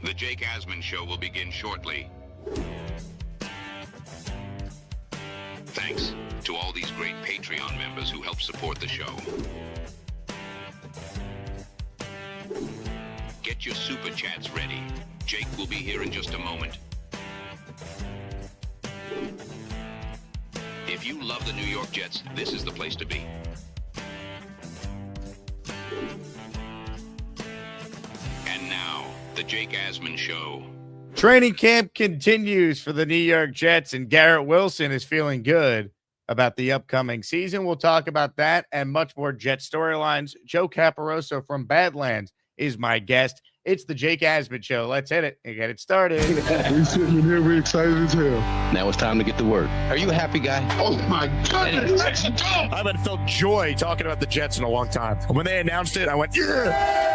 The Jake Asman Show will begin shortly. Thanks to all these great Patreon members who help support the show. Get your super chats ready. Jake will be here in just a moment. If you love the New York Jets, this is the place to be. And now, the Jake Asman Show. Training camp continues for the New York Jets, and Garrett Wilson is feeling good about the upcoming season. We'll talk about that and much more Jet storylines. Joe Caporoso from Badlands is my guest. It's the Jake Asman Show. Let's hit it and get it started. We sitting here, we excited as hell. Now it's time to get to work. Are you a happy guy? Oh my goodness, let's go! I haven't felt joy talking about the Jets in a long time. When they announced it, I went, yeah!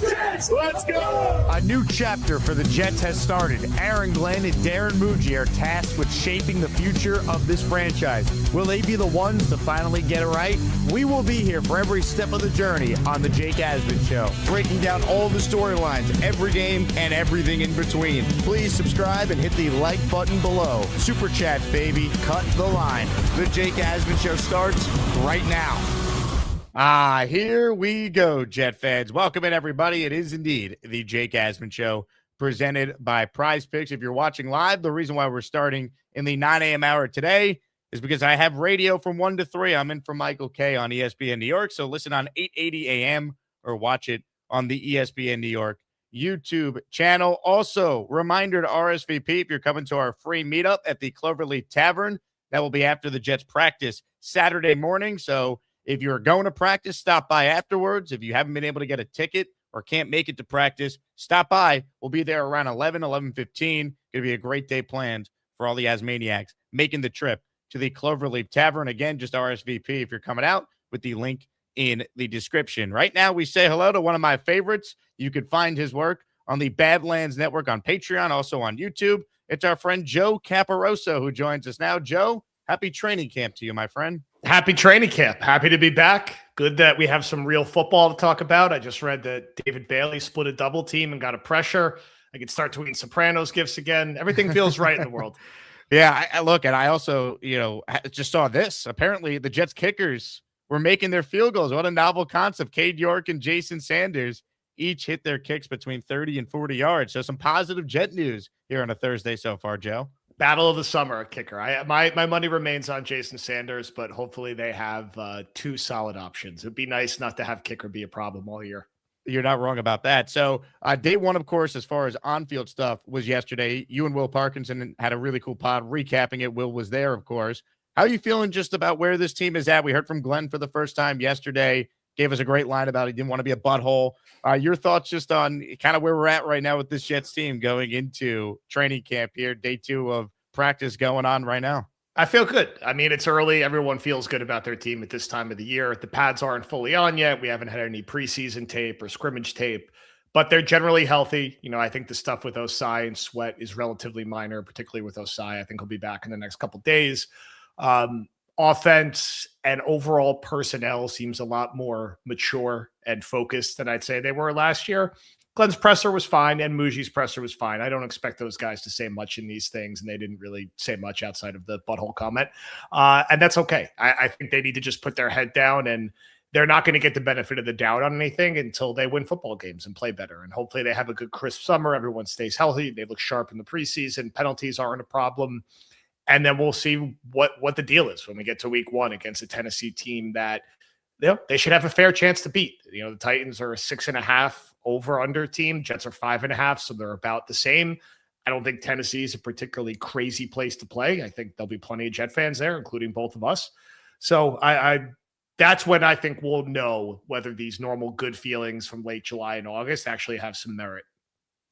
Jets, let's go! A new chapter for the Jets has started. Aaron Glenn and Darren Muji are tasked with shaping the future of this franchise. Will they be the ones to finally get it right? We will be here for every step of the journey on the Jake Asman Show, breaking down all the storylines, every game, and everything in between. Please subscribe and hit the like button below. Super chats, baby. Cut the line. The Jake Asman Show starts right now. Here we go, Jet fans. Welcome in, everybody. It is indeed the Jake Asman Show presented by PrizePicks. If you're watching live, the reason why we're starting in the 9 a.m. hour today is because I have radio from 1 to 3. I'm in for Michael K on ESPN New York, so listen on 8:80 a.m. or watch it on the ESPN New York YouTube channel. Also, reminder to RSVP if you're coming to our free meetup at the Cloverleaf Tavern. That will be after the Jets practice Saturday morning, so if you're going to practice, stop by afterwards. If you haven't been able to get a ticket or can't make it to practice, stop by. We'll be there around 11:15. Going to be a great day planned for all the Asmaniacs making the trip to the Cloverleaf Tavern. Again, just RSVP if you're coming out with the link in the description. Right now, we say hello to one of my favorites. You can find his work on the Badlands Network on Patreon, also on YouTube. It's our friend Joe Caporoso who joins us now. Joe, happy training camp to you, my friend. Happy training camp. Happy to be back. Good that we have some real football to talk about. I just read that David Bailey split a double team and got a pressure. I could start tweeting Sopranos gifts again. Everything feels right in the world. Yeah, I look, and I also, just saw this. Apparently, the Jets kickers were making their field goals. What a novel concept. Cade York and Jason Sanders each hit their kicks between 30 and 40 yards. So some positive Jet news here on a Thursday so far, Joe. Battle of the summer kicker. My money remains on Jason Sanders, but hopefully they have two solid options. It'd be nice not to have kicker be a problem all year. You're not wrong about that. So day one, of course, as far as on-field stuff was yesterday. You and Will Parkinson had a really cool pod recapping it. Will was there, of course. How are you feeling just about where this team is at? We heard from Glenn for the first time yesterday. Gave us a great line about he didn't want to be a butthole. Your thoughts just on kind of where we're at right now with this Jets team going into training camp here, day 2 of practice going on right now? I feel good. I mean, it's early. Everyone feels good about their team at this time of the year. The pads aren't fully on yet. We haven't had any preseason tape or scrimmage tape, but they're generally healthy. I think the stuff with Osai and Sweat is relatively minor, particularly with Osai. I think he'll be back in the next couple of days. Offense and overall personnel seems a lot more mature and focused than I'd say they were last year. Glenn's presser was fine, and Muji's presser was fine. I don't expect those guys to say much in these things, and they didn't really say much outside of the butthole comment. And that's okay. I think they need to just put their head down, and they're not going to get the benefit of the doubt on anything until they win football games and play better. And hopefully they have a good, crisp summer. Everyone stays healthy. They look sharp in the preseason. Penalties aren't a problem. And then we'll see what the deal is when we get to week 1 against a Tennessee team that they should have a fair chance to beat. The Titans are a 6.5 over-under team. Jets are 5.5, so they're about the same. I don't think Tennessee is a particularly crazy place to play. I think there'll be plenty of Jet fans there, including both of us. So that's when I think we'll know whether these normal good feelings from late July and August actually have some merit.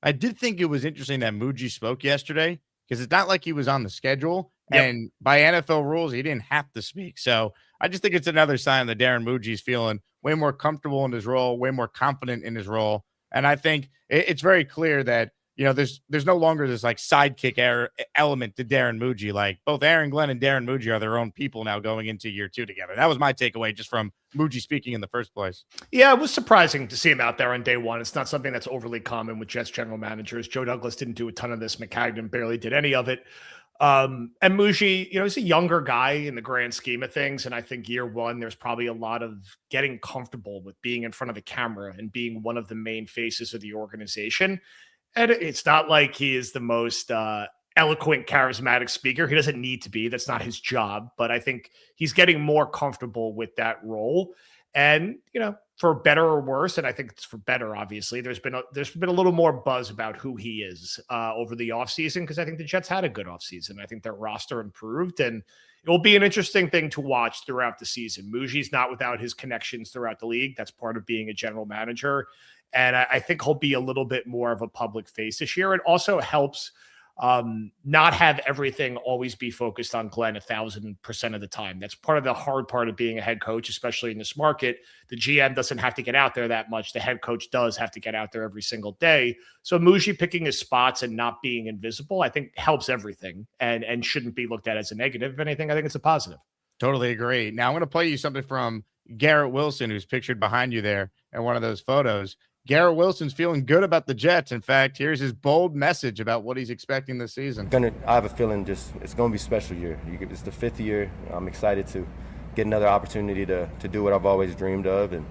I did think it was interesting that Muji spoke yesterday because it's not like he was on the schedule. Yep. And by NFL rules, he didn't have to speak. So I just think it's another sign that Darren Muji's feeling way more comfortable in his role, way more confident in his role. And I think it's very clear that there's no longer this like sidekick element to Darren Muji. Like both Aaron Glenn and Darren Muji are their own people now going into year 2 together. That was my takeaway just from Muji speaking in the first place. Yeah, it was surprising to see him out there on day one. It's not something that's overly common with Jets general managers. Joe Douglas didn't do a ton of this. McCagnon barely did any of it. And Muji, he's a younger guy in the grand scheme of things. And I think year 1, there's probably a lot of getting comfortable with being in front of a camera and being one of the main faces of the organization. And it's not like he is the most eloquent, charismatic speaker. He doesn't need to be. That's not his job. But I think he's getting more comfortable with that role. And, for better or worse, and I think it's for better, obviously, there's been a little more buzz about who he is over the offseason, because I think the Jets had a good offseason. I think their roster improved, and it will be an interesting thing to watch throughout the season. Muji's not without his connections throughout the league. That's part of being a general manager. And I think he'll be a little bit more of a public face this year. It also helps not have everything always be focused on Glenn 1,000% of the time. That's part of the hard part of being a head coach, especially in this market. The GM doesn't have to get out there that much. The head coach does have to get out there every single day. So Muji picking his spots and not being invisible, I think helps everything and shouldn't be looked at as a negative. If anything, I think it's a positive. Totally agree. Now I'm going to play you something from Garrett Wilson, who's pictured behind you there in one of those photos. Garrett Wilson's feeling good about the Jets. In fact, here's his bold message about what he's expecting this season. I have a feeling it's going to be a special year. It's the 5th year. I'm excited to get another opportunity to do what I've always dreamed of and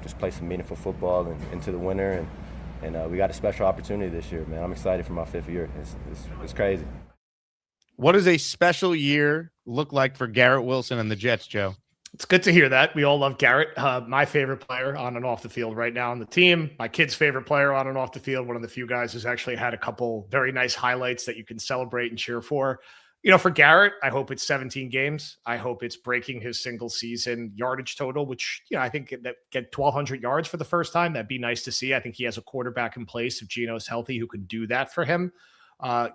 just play some meaningful football and into the winter. And we got a special opportunity this year, man. I'm excited for my 5th year. It's crazy. What does a special year look like for Garrett Wilson and the Jets, Joe? It's good to hear that. We all love Garrett, my favorite player on and off the field right now on the team. My kid's favorite player on and off the field. One of the few guys who's actually had a couple very nice highlights that you can celebrate and cheer for. For Garrett, I hope it's 17 games. I hope it's breaking his single season yardage total, which, I think that get 1,200 yards for the first time. That'd be nice to see. I think he has a quarterback in place, if Geno's healthy, who can do that for him.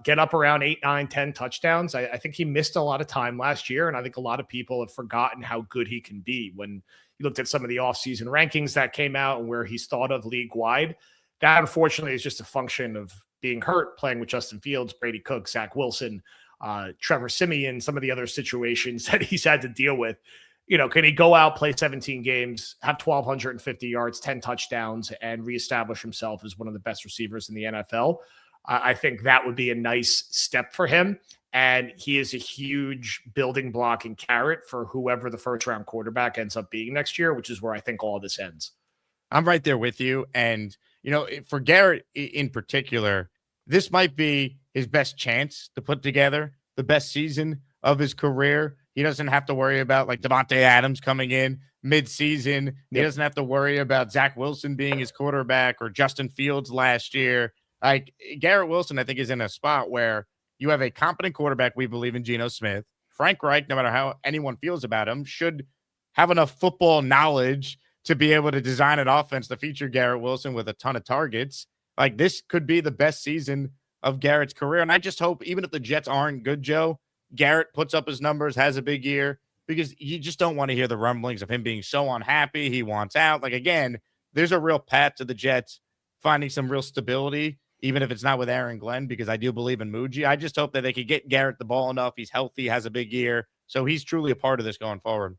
Get up around 8, 9, 10 touchdowns. I think he missed a lot of time last year, and I think a lot of people have forgotten how good he can be. When you looked at some of the offseason rankings that came out and where he's thought of league-wide, that unfortunately is just a function of being hurt, playing with Justin Fields, Brady Cook, Zach Wilson, Trevor Siemian, some of the other situations that he's had to deal with. Can he go out, play 17 games, have 1,250 yards, 10 touchdowns, and reestablish himself as one of the best receivers in the NFL? I think that would be a nice step for him. And he is a huge building block and carrot for whoever the first-round quarterback ends up being next year, which is where I think all this ends. I'm right there with you. And, for Garrett in particular, this might be his best chance to put together the best season of his career. He doesn't have to worry about like Devontae Adams coming in mid-season. Yep. He doesn't have to worry about Zach Wilson being his quarterback or Justin Fields last year. Like Garrett Wilson, I think, is in a spot where you have a competent quarterback. We believe in Geno Smith. Frank Reich, no matter how anyone feels about him, should have enough football knowledge to be able to design an offense to feature Garrett Wilson with a ton of targets. Like this could be the best season of Garrett's career. And I just hope, even if the Jets aren't good, Joe, Garrett puts up his numbers, has a big year, because you just don't want to hear the rumblings of him being so unhappy. He wants out. Like, again, there's a real path to the Jets finding some real stability, even if it's not with Aaron Glenn, because I do believe in Muji. I just hope that they could get Garrett the ball enough. He's healthy, has a big year. So he's truly a part of this going forward.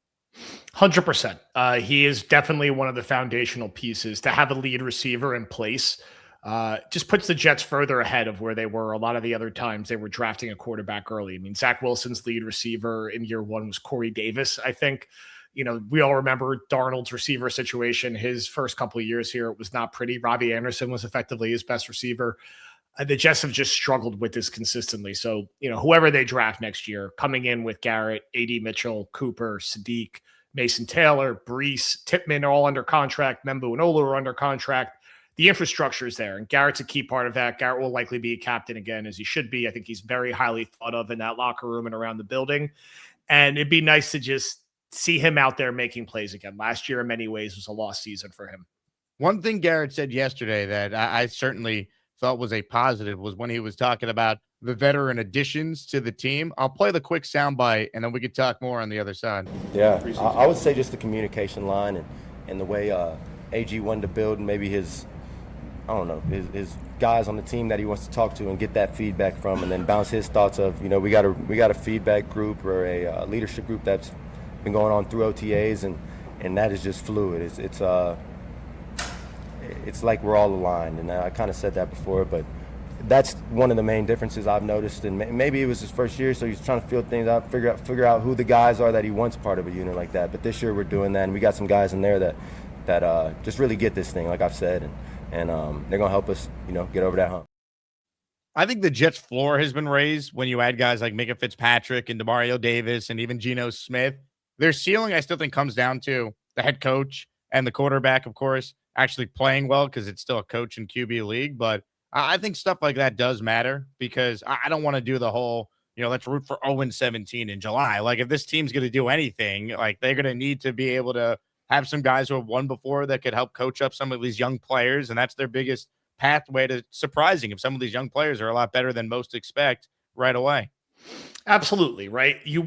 100%. He is definitely one of the foundational pieces. To have a lead receiver in place just puts the Jets further ahead of where they were a lot of the other times they were drafting a quarterback early. I mean, Zach Wilson's lead receiver in year 1 was Corey Davis, I think. We all remember Darnold's receiver situation. His first couple of years here, it was not pretty. Robbie Anderson was effectively his best receiver. The Jets have just struggled with this consistently. So, whoever they draft next year, coming in with Garrett, A.D. Mitchell, Cooper, Sadiq, Mason Taylor, Brees, Tippmann are all under contract. Membu and Olu are under contract. The infrastructure is there, and Garrett's a key part of that. Garrett will likely be a captain again, as he should be. I think he's very highly thought of in that locker room and around the building. And it'd be nice to just see him out there making plays again. Last year, in many ways, was a lost season for him. One thing Garrett said yesterday that I certainly thought was a positive was when he was talking about the veteran additions to the team. I'll play the quick soundbite, and then we could talk more on the other side. Yeah, I would say just the communication line and the way AG wanted to build maybe his don't know, his guys on the team that he wants to talk to and get that feedback from, and then bounce his thoughts of, we got a feedback group or a leadership group that's been going on through OTAs, and that is just fluid. It's like we're all aligned, and I kind of said that before, but that's one of the main differences I've noticed. And maybe it was his first year, so he's trying to feel things out, figure out who the guys are that he wants part of a unit like that. But this year we're doing that, and we got some guys in there that just really get this thing, like I've said, and they're gonna help us, get over that hump. I think the Jets' floor has been raised when you add guys like Minka Fitzpatrick and Demario Davis and even Geno Smith. Their ceiling, I still think, comes down to the head coach and the quarterback, of course, actually playing well, because it's still a coach and QB league. But I think stuff like that does matter, because I don't want to do the whole, let's root for 0-17 in July. Like, if this team's going to do anything, like, they're going to need to be able to have some guys who have won before that could help coach up some of these young players. And that's their biggest pathway to surprising, if some of these young players are a lot better than most expect right away. Absolutely, right? You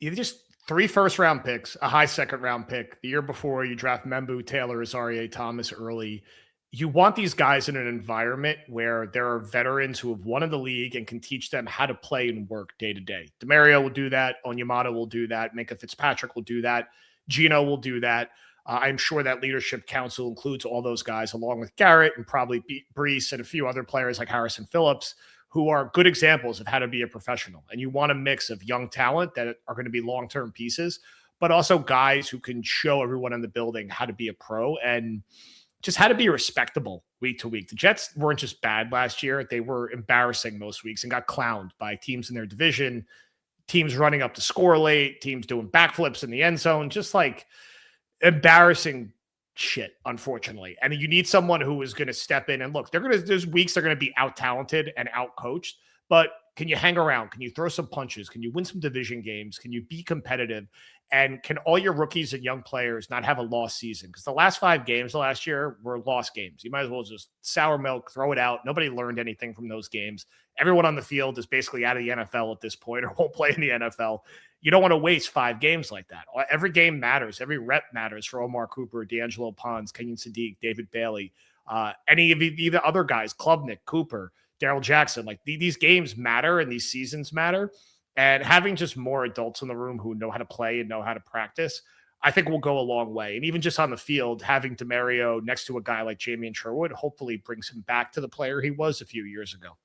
just 3 first-round picks, a high second-round pick. The year before, you draft Membu, Taylor, Azaria Thomas early. You want these guys in an environment where there are veterans who have won in the league and can teach them how to play and work day to day. DeMario will do that. Onyemata will do that. Minka Fitzpatrick will do that. Gino will do that. I'm sure that leadership council includes all those guys, along with Garrett and probably Brees and a few other players like Harrison Phillips, who are good examples of how to be a professional. And you want a mix of young talent that are going to be long-term pieces, but also guys who can show everyone in the building how to be a pro and just how to be respectable week to week. The Jets weren't just bad last year. They were embarrassing most weeks and got clowned by teams in their division, teams running up to score late, teams doing backflips in the end zone, just like embarrassing shit, unfortunately. And you need someone who is going to step in and look, there's weeks they're going to be out talented and out coached, but can you hang around? Can you throw some punches? Can you win some division games? Can you be competitive? And can all your rookies and young players not have a lost season? Because the last 5 games of last year were lost games. You might as well just sour milk, throw it out. Nobody learned anything from those games. Everyone on the field is basically out of the NFL at this point or won't play in the NFL. You don't want to waste 5 games like that. Every game matters. Every rep matters for Omar Cooper, D'Angelo Pons, Kenyon Sadiq, David Bailey, any of the other guys, Klubnik, Cooper, Darrell Jackson. Like, these games matter and these seasons matter. And having just more adults in the room who know how to play and know how to practice, I think will go a long way. And even just on the field, having DeMario next to a guy like Jamie Sherwood hopefully brings him back to the player he was a few years ago.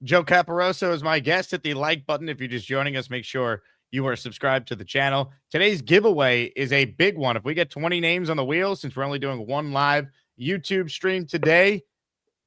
Joe Caporoso is my guest. Hit the like button if you're just joining us. Make sure you are subscribed to the channel. Today's giveaway is a big one. If we get 20 names on the wheel, since we're only doing 1 live YouTube stream today,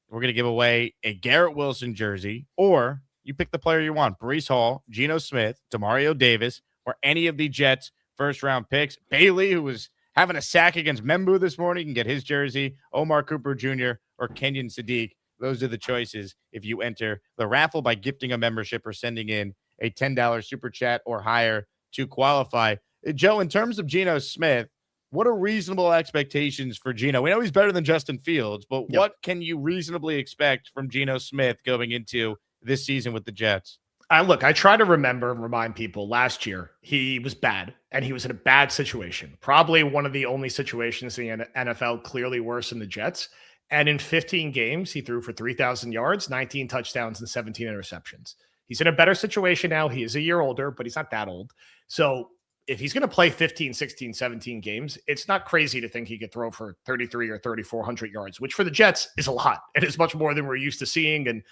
we're going to give away a Garrett Wilson jersey, or you pick the player you want. Brees Hall, Geno Smith, Demario Davis, or any of the Jets' first-round picks. Bailey, who was having a sack against Membu this morning, can get his jersey. Omar Cooper Jr. or Kenyon Sadiq. Those are the choices if you enter the raffle by gifting a membership or sending in a $10 super chat or higher to qualify. Joe, in terms of Geno Smith, what are reasonable expectations for Geno? We know he's better than Justin Fields, but what can you reasonably expect from Geno Smith going into this season with the Jets? I try to remember and remind people last year he was bad and he was in a bad situation. Probably one of the only situations in the NFL clearly worse than the Jets. And in 15 games, he threw for 3,000 yards, 19 touchdowns, and 17 interceptions. He's in a better situation now. He is a year older, but he's not that old. So if he's going to play 15, 16, 17 games, it's not crazy to think he could throw for 33 or 3,400 yards, which for the Jets is a lot. It is much more than we're used to seeing. And,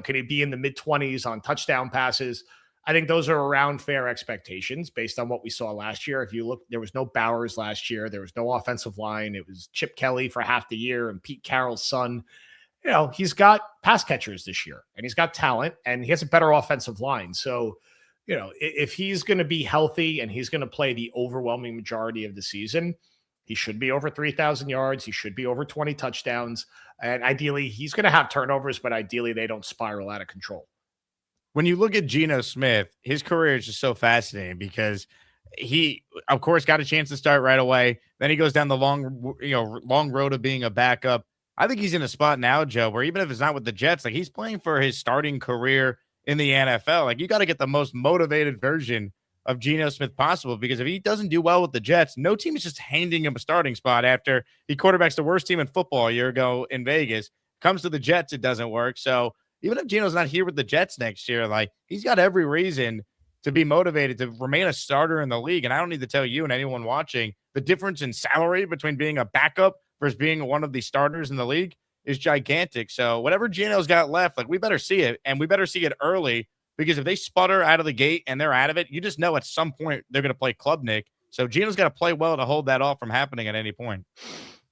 can he be in the mid-20s on touchdown passes? I think those are around fair expectations based on what we saw last year. If you look, there was no Bowers last year. There was no offensive line. It was Chip Kelly for half the year and Pete Carroll's son. He's got pass catchers this year and he's got talent and he has a better offensive line. So, if he's going to be healthy and he's going to play the overwhelming majority of the season, he should be over 3,000 yards. He should be over 20 touchdowns. And ideally, he's going to have turnovers, but ideally they don't spiral out of control. When you look at Geno Smith, his career is just so fascinating because he, of course, got a chance to start right away. Then he goes down the long road of being a backup. I think he's in a spot now, Joe, where even if it's not with the Jets, like he's playing for his starting career in the NFL. Like, you got to get the most motivated version of Geno Smith possible, because if he doesn't do well with the Jets, no team is just handing him a starting spot after he quarterbacks the worst team in football a year ago in Vegas. Comes to the Jets, it doesn't work. So even if Gino's not here with the Jets next year, like, he's got every reason to be motivated to remain a starter in the league. And I don't need to tell you and anyone watching, the difference in salary between being a backup versus being one of the starters in the league is gigantic. So whatever Gino's got left, like, we better see it, and we better see it early, because if they sputter out of the gate and they're out of it, you just know at some point they're going to play Klubnik. So Gino's got to play well to hold that off from happening at any point.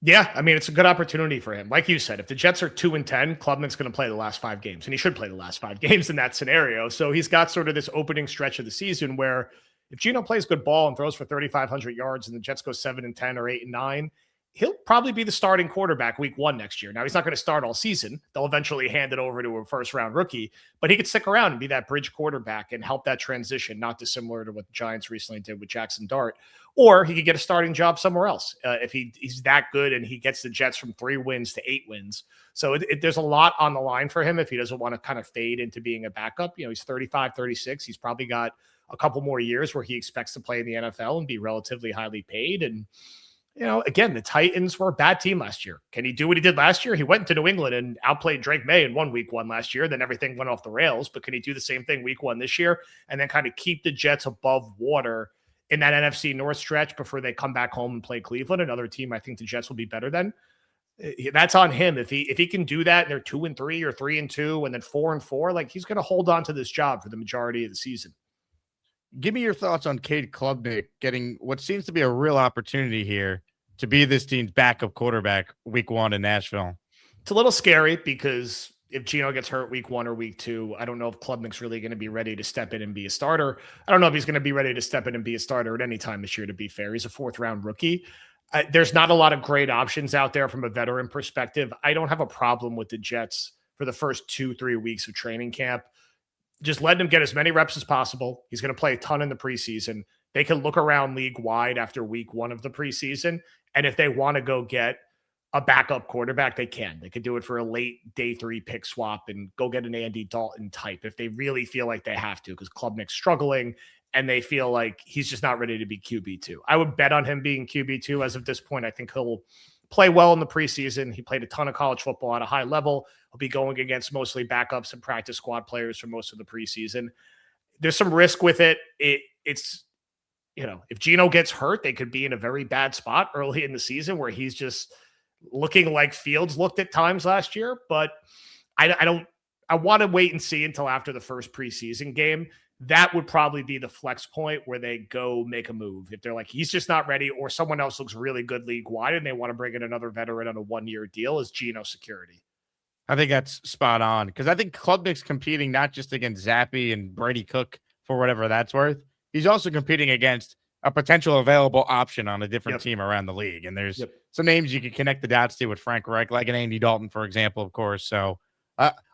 Yeah, I mean, it's a good opportunity for him. Like you said, if the Jets are 2-10, Klubnik's going to play the last 5 games, and he should play the last 5 games in that scenario. So he's got sort of this opening stretch of the season where if Gino plays good ball and throws for 3,500 yards and the Jets go 7-10 or 8-9, he'll probably be the starting quarterback week 1 next year. Now, he's not going to start all season. They'll eventually hand it over to a first-round rookie, but he could stick around and be that bridge quarterback and help that transition, not dissimilar to what the Giants recently did with Jackson Dart. Or he could get a starting job somewhere else if he's that good and he gets the Jets from 3 wins to 8 wins. So there's a lot on the line for him if he doesn't want to kind of fade into being a backup. You know, he's 35, 36. He's probably got a couple more years where he expects to play in the NFL and be relatively highly paid. And you know, again, the Titans were a bad team last year. Can he do what he did last year? He went to New England and outplayed Drake May and won week 1 last year. Then everything went off the rails. But can he do the same thing week 1 this year and then kind of keep the Jets above water in that NFC North stretch before they come back home and play Cleveland, another team I think the Jets will be better than? That's on him. If he can do that and they're 2-3 or 3-2 and then 4-4, like, he's going to hold on to this job for the majority of the season. Give me your thoughts on Cade Klubnik getting what seems to be a real opportunity here to be this team's backup quarterback week 1 in Nashville. It's a little scary because if Gino gets hurt week 1 or week 2, I don't know if Klubnik's really going to be ready to step in and be a starter. I don't know if he's going to be ready to step in and be a starter at any time this year, to be fair. He's a 4th-round rookie. There's not a lot of great options out there from a veteran perspective. I don't have a problem with the Jets for the first 2-3 weeks of training camp. Just letting him get as many reps as possible. He's going to play a ton in the preseason. They can look around league-wide after week 1 of the preseason, and if they want to go get a backup quarterback, they can. They could do it for a late day 3 pick swap and go get an Andy Dalton type if they really feel like they have to, because Klubnik's struggling and they feel like he's just not ready to be QB2. I would bet on him being QB2 as of this point. I think he'll play well in the preseason. He played a ton of college football at a high level. He'll be going against mostly backups and practice squad players for most of the preseason. There's some risk with it. It's, you know, if Gino gets hurt, they could be in a very bad spot early in the season where he's just looking like Fields looked at times last year. But I want to wait and see until after the first preseason game. That would probably be the flex point where they go make a move. If they're like, he's just not ready, or someone else looks really good league wide and they want to bring in another veteran on a 1-year deal as Gino security. I think that's spot on, because I think Klubnik's competing not just against Zappy and Brady Cook for whatever that's worth. He's also competing against a potential available option on a different team around the league. And there's some names you can connect the dots to with Frank Reich, like an Andy Dalton, for example, of course. So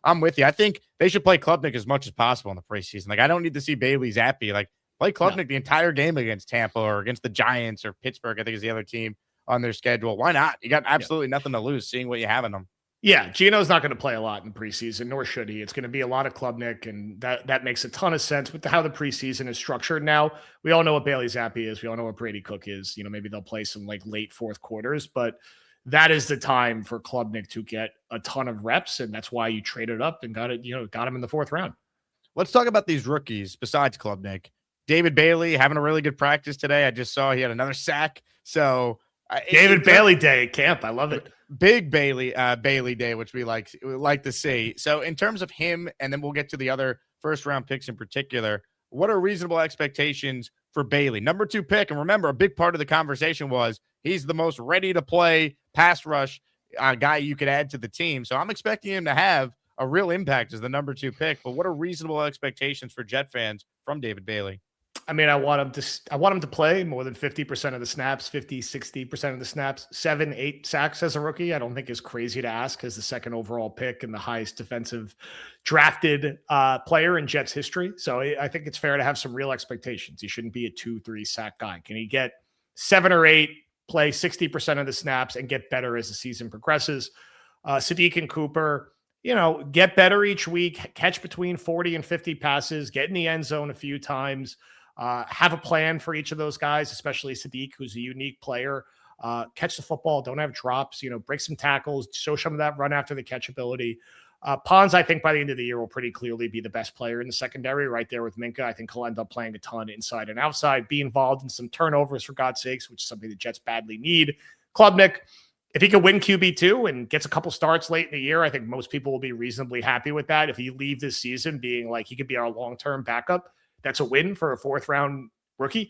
I'm with you. I think they should play Klubnik as much as possible in the preseason. Like, I don't need to see Bailey Zappi. Like, play Klubnik the entire game against Tampa or against the Giants or Pittsburgh, I think is the other team on their schedule. Why not? You got absolutely nothing to lose seeing what you have in them. Yeah, Gino's not going to play a lot in preseason, nor should he. It's going to be a lot of Klubnik, and that makes a ton of sense with how the preseason is structured now. We all know what Bailey Zappi is. We all know what Brady Cook is. You know, maybe they'll play some like late 4th quarters, but that is the time for Klubnik to get a ton of reps, and that's why you traded up and got him in the 4th round. Let's talk about these rookies besides Klubnik. David Bailey having a really good practice today. I just saw he had another sack. So David Bailey Day at camp. I love it. Big Bailey Day, which we like to see. So in terms of him, and then we'll get to the other 1st-round picks in particular, what are reasonable expectations for Bailey? Number 2 pick, and remember, a big part of the conversation was he's the most ready-to-play pass rush guy you could add to the team. So I'm expecting him to have a real impact as the number 2 pick. But what are reasonable expectations for Jet fans from David Bailey? I mean, I want him to play more than 50% of the snaps, 50-60% of the snaps, 7-8 sacks as a rookie. I don't think is crazy to ask as the 2nd overall pick and the highest defensive drafted player in Jets history. So I think it's fair to have some real expectations. He shouldn't be a 2-3 sack guy. Can he get 7 or 8, play 60% of the snaps, and get better as the season progresses? Sadiq and Cooper, you know, get better each week, catch between 40 and 50 passes, get in the end zone a few times. Have a plan for each of those guys, especially Sadiq, who's a unique player. Catch the football, don't have drops, break some tackles, show some of that run after the catch ability. Pons, I think by the end of the year, will pretty clearly be the best player in the secondary right there with Minka. I think he'll end up playing a ton inside and outside, be involved in some turnovers for God's sakes, which is something the Jets badly need. Klubnik, if he can win QB2 and gets a couple starts late in the year, I think most people will be reasonably happy with that. If he leave this season being like he could be our long-term backup, that's a win for a 4th-round rookie.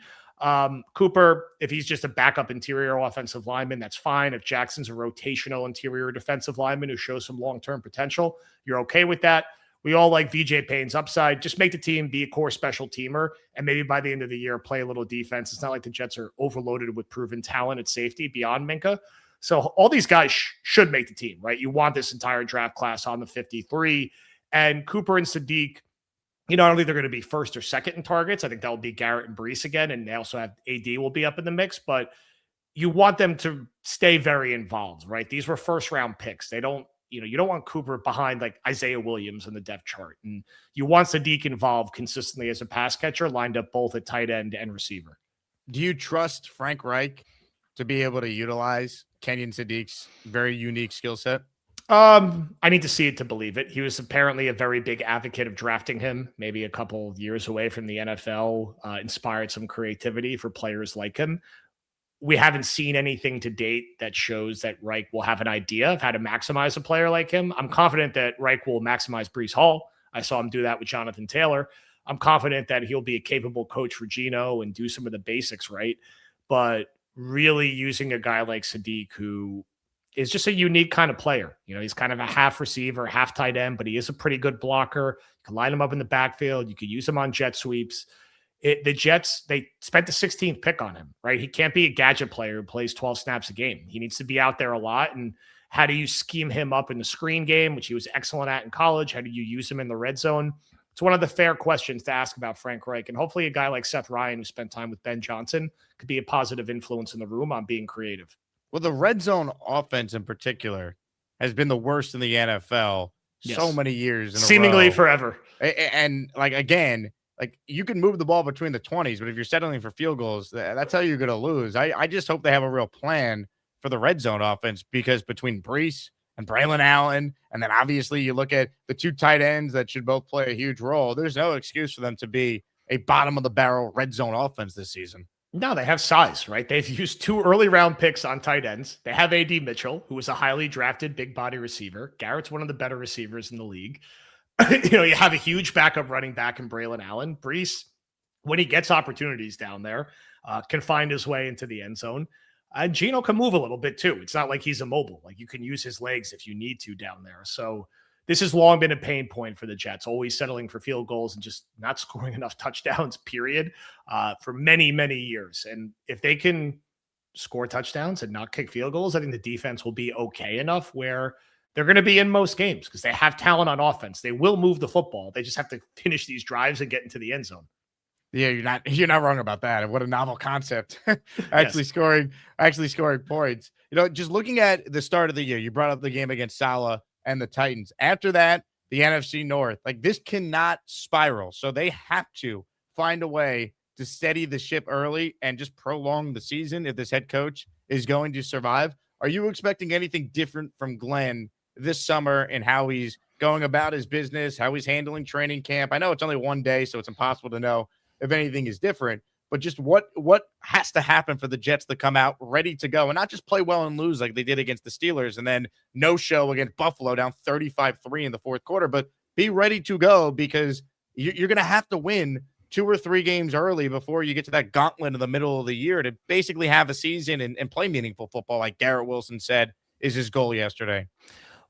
Cooper, if he's just a backup interior offensive lineman, that's fine. If Jackson's a rotational interior defensive lineman who shows some long-term potential, you're okay with that. We all like VJ Payne's upside. Just make the team be a core special teamer, and maybe by the end of the year, play a little defense. It's not like the Jets are overloaded with proven talent at safety beyond Minka. So all these guys should make the team, right? You want this entire draft class on the 53. And Cooper and Sadiq, I don't think they're going to be first or second in targets. I think that will be Garrett and Brees again, and they also have AD will be up in the mix, but you want them to stay very involved, right? These were first-round picks. They don't, you don't want Cooper behind like Isaiah Williams on the depth chart, and you want Sadiq involved consistently as a pass catcher, lined up both at tight end and receiver. Do you trust Frank Reich to be able to utilize Kenyon Sadiq's very unique skill set? I need to see it to believe it. He was apparently a very big advocate of drafting him, maybe a couple of years away from the NFL, inspired some creativity for players like him. We haven't seen anything to date that shows that Reich will have an idea of how to maximize a player like him. I'm confident that Reich will maximize Brees Hall. I saw him do that with Jonathan Taylor. I'm confident that he'll be a capable coach for Geno and do some of the basics right. But really using a guy like Sadiq, who is just a unique kind of player. He's kind of a half receiver, half tight end, but he is a pretty good blocker. You can line him up in the backfield. You could use him on jet sweeps. The Jets, they spent the 16th pick on him, right? He can't be a gadget player who plays 12 snaps a game. He needs to be out there a lot. And how do you scheme him up in the screen game, which he was excellent at in college? How do you use him in the red zone? It's one of the fair questions to ask about Frank Reich. And hopefully a guy like Seth Ryan, who spent time with Ben Johnson, could be a positive influence in the room on being creative. Well, the red zone offense in particular has been the worst in the NFL so many years in seemingly a row. Forever. And again, you can move the ball between the 20s, but if you're settling for field goals, that's how you're going to lose. I just hope they have a real plan for the red zone offense, because between Brees and Braylon Allen, and then obviously you look at the 2 tight ends that should both play a huge role, there's no excuse for them to be a bottom of the barrel red zone offense this season. No, they have size, right? They've used 2 early round picks on tight ends. They have AD Mitchell, who is a highly drafted big body receiver. Garrett's one of the better receivers in the league. You have a huge backup running back in Braylon Allen. Brees, when he gets opportunities down there, can find his way into the end zone. And Geno can move a little bit too. It's not like he's immobile. Like, you can use his legs if you need to down there. So this has long been a pain point for the Jets, always settling for field goals and just not scoring enough touchdowns, period, for many, many years. And if they can score touchdowns and not kick field goals, I think the defense will be okay enough where they're going to be in most games because they have talent on offense. They will move the football. They just have to finish these drives and get into the end zone. Yeah, you're not wrong about that. What a novel concept. actually scoring points. Just looking at the start of the year, you brought up the game against Salah and the Titans. After that, the NFC North, this cannot spiral. So they have to find a way to steady the ship early and just prolong the season if this head coach is going to survive. Are you expecting anything different from Glenn this summer in how he's going about his business, how he's handling training camp? I know it's only one day, so it's impossible to know if anything is different, but just what has to happen for the Jets to come out ready to go and not just play well and lose like they did against the Steelers and then no show against Buffalo down 35-3 in the fourth quarter, but be ready to go because you're going to have to win 2 or 3 games early before you get to that gauntlet in the middle of the year to basically have a season and play meaningful football, like Garrett Wilson said is his goal yesterday.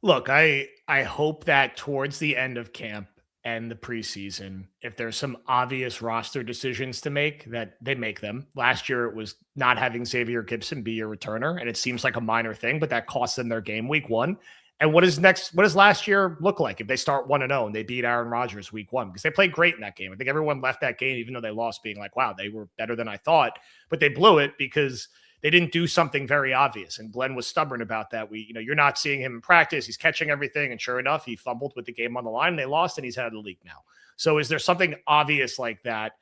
Look, I hope that towards the end of camp and the preseason, if there's some obvious roster decisions to make, that they make them. Last year, it was not having Xavier Gibson be your returner, and it seems like a minor thing, but that cost them their game week 1. And what does last year look like if they start 1-0 and they beat Aaron Rodgers week 1? Because they played great in that game. I think everyone left that game, even though they lost, being like, wow, they were better than I thought. But they blew it because they didn't do something very obvious. And Glenn was stubborn about that. You're not seeing him in practice. He's catching everything. And sure enough, he fumbled with the game on the line. They lost and he's out of the league now. So is there something obvious like that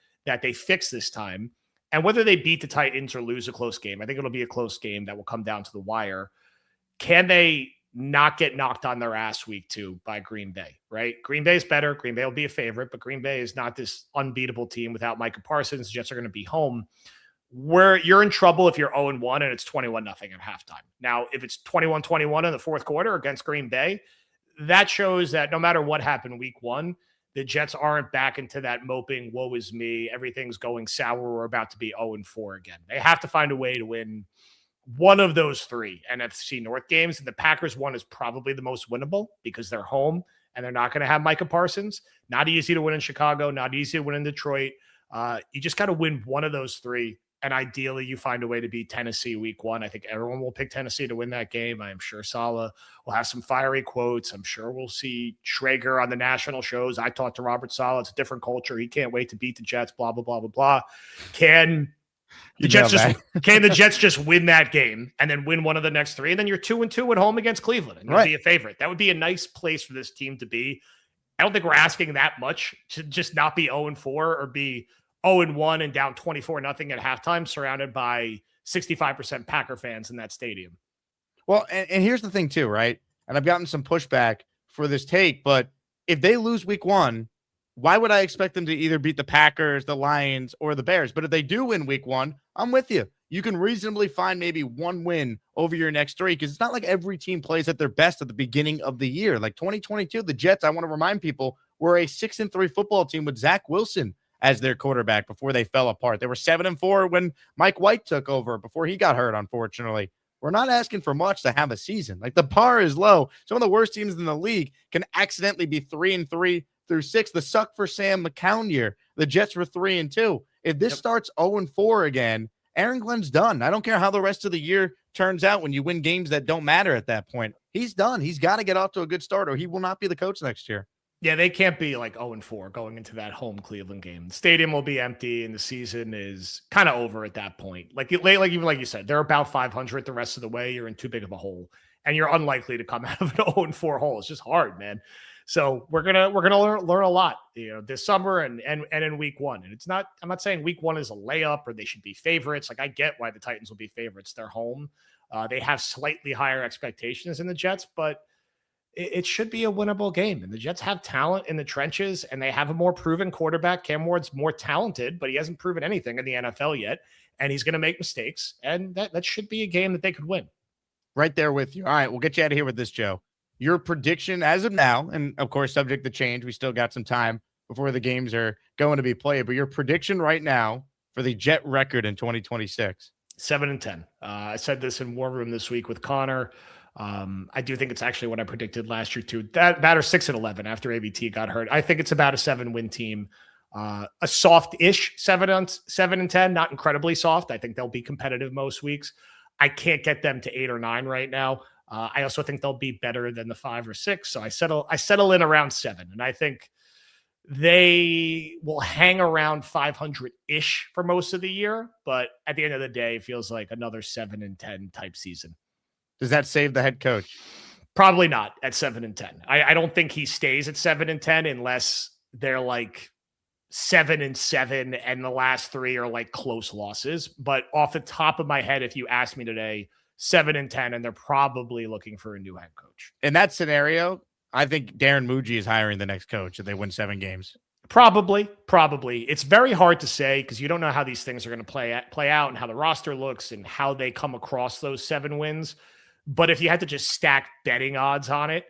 they fix this time? And whether they beat the Titans or lose a close game, I think it'll be a close game that will come down to the wire. Can they not get knocked on their ass week 2 by Green Bay, right? Green Bay is better. Green Bay will be a favorite, but Green Bay is not this unbeatable team without Micah Parsons. The Jets are going to be home. Where you're in trouble if you're 0-1 and it's 21-0 at halftime. Now, if it's 21-21 in the fourth quarter against Green Bay, that shows that no matter what happened week 1, the Jets aren't back into that moping, woe is me, everything's going sour, we're about to be 0-4 again. They have to find a way to win one of those 3 NFC North games. And the Packers one is probably the most winnable because they're home and they're not going to have Micah Parsons. Not easy to win in Chicago, not easy to win in Detroit. You just got to win one of those 3. And ideally, you find a way to beat Tennessee week 1. I think everyone will pick Tennessee to win that game. I am sure Saleh will have some fiery quotes. I'm sure we'll see Schrager on the national shows. I talked to Robert Saleh. It's a different culture. He can't wait to beat the Jets, blah, blah, blah, blah, blah. Can the Jets just win that game and then win one of the next 3? And then you're 2-2 at home against Cleveland and you'll be a favorite. That would be a nice place for this team to be. I don't think we're asking that much to just not be 0-4 or be 0-1 and down 24-0 at halftime, surrounded by 65% Packer fans in that stadium. Well, and here's the thing too, right? And I've gotten some pushback for this take, but if they lose week 1, why would I expect them to either beat the Packers, the Lions, or the Bears? But if they do win week 1, I'm with you. You can reasonably find maybe one win over your next 3 because it's not like every team plays at their best at the beginning of the year. Like 2022, the Jets, I want to remind people, were a 6-3 football team with Zach Wilson as their quarterback before they fell apart. They were 7-4 when Mike White took over before he got hurt, unfortunately. We're not asking for much to have a season. Like the bar is low. Some of the worst teams in the league can accidentally be 3-3 through 6. The suck for Sam McCown year. The Jets were 3-2. If this starts 0-4 again, Aaron Glenn's done. I don't care how the rest of the year turns out when you win games that don't matter at that point. He's done. He's got to get off to a good start or he will not be the coach next year. Yeah, they can't be like 0-4 going into that home Cleveland game. The stadium will be empty, and the season is kind of over at that point. Like you said, they're about 500 the rest of the way. You're in too big of a hole, and you're unlikely to come out of an 0-4 hole. It's just hard, man. So we're gonna learn a lot, this summer and in week 1. And I'm not saying week 1 is a layup or they should be favorites. Like I get why the Titans will be favorites. They're home. They have slightly higher expectations than the Jets, but it should be a winnable game. And the Jets have talent in the trenches, and they have a more proven quarterback. Cam Ward's more talented, but he hasn't proven anything in the NFL yet, and he's going to make mistakes. And that should be a game that they could win. Right there with you. All right, we'll get you out of here with this, Joe. Your prediction as of now, and of course, subject to change, we still got some time before the games are going to be played, but your prediction right now for the Jet record in 2026? 7-10. I said this in War Room this week with Connor. I do think it's actually what I predicted last year too. That matters 6-11 after ABT got hurt. I think it's about a 7-win team, a soft-ish 7-10, not incredibly soft. I think they'll be competitive most weeks. I can't get them to 8 or 9 right now. I also think they'll be better than the 5 or 6. So I settle in around 7, and I think they will hang around 500-ish for most of the year. But at the end of the day, it feels like another 7-10 type season. Does that save the head coach? Probably not at 7-10. I don't think he stays at 7-10 unless they're like 7-7 and the last 3 are like close losses. But off the top of my head, if you ask me today, 7-10, and they're probably looking for a new head coach. In that scenario, I think Darren Muji is hiring the next coach if they win 7 games. Probably. It's very hard to say because you don't know how these things are going to play out and how the roster looks and how they come across those 7 wins. But if you had to just stack betting odds on it,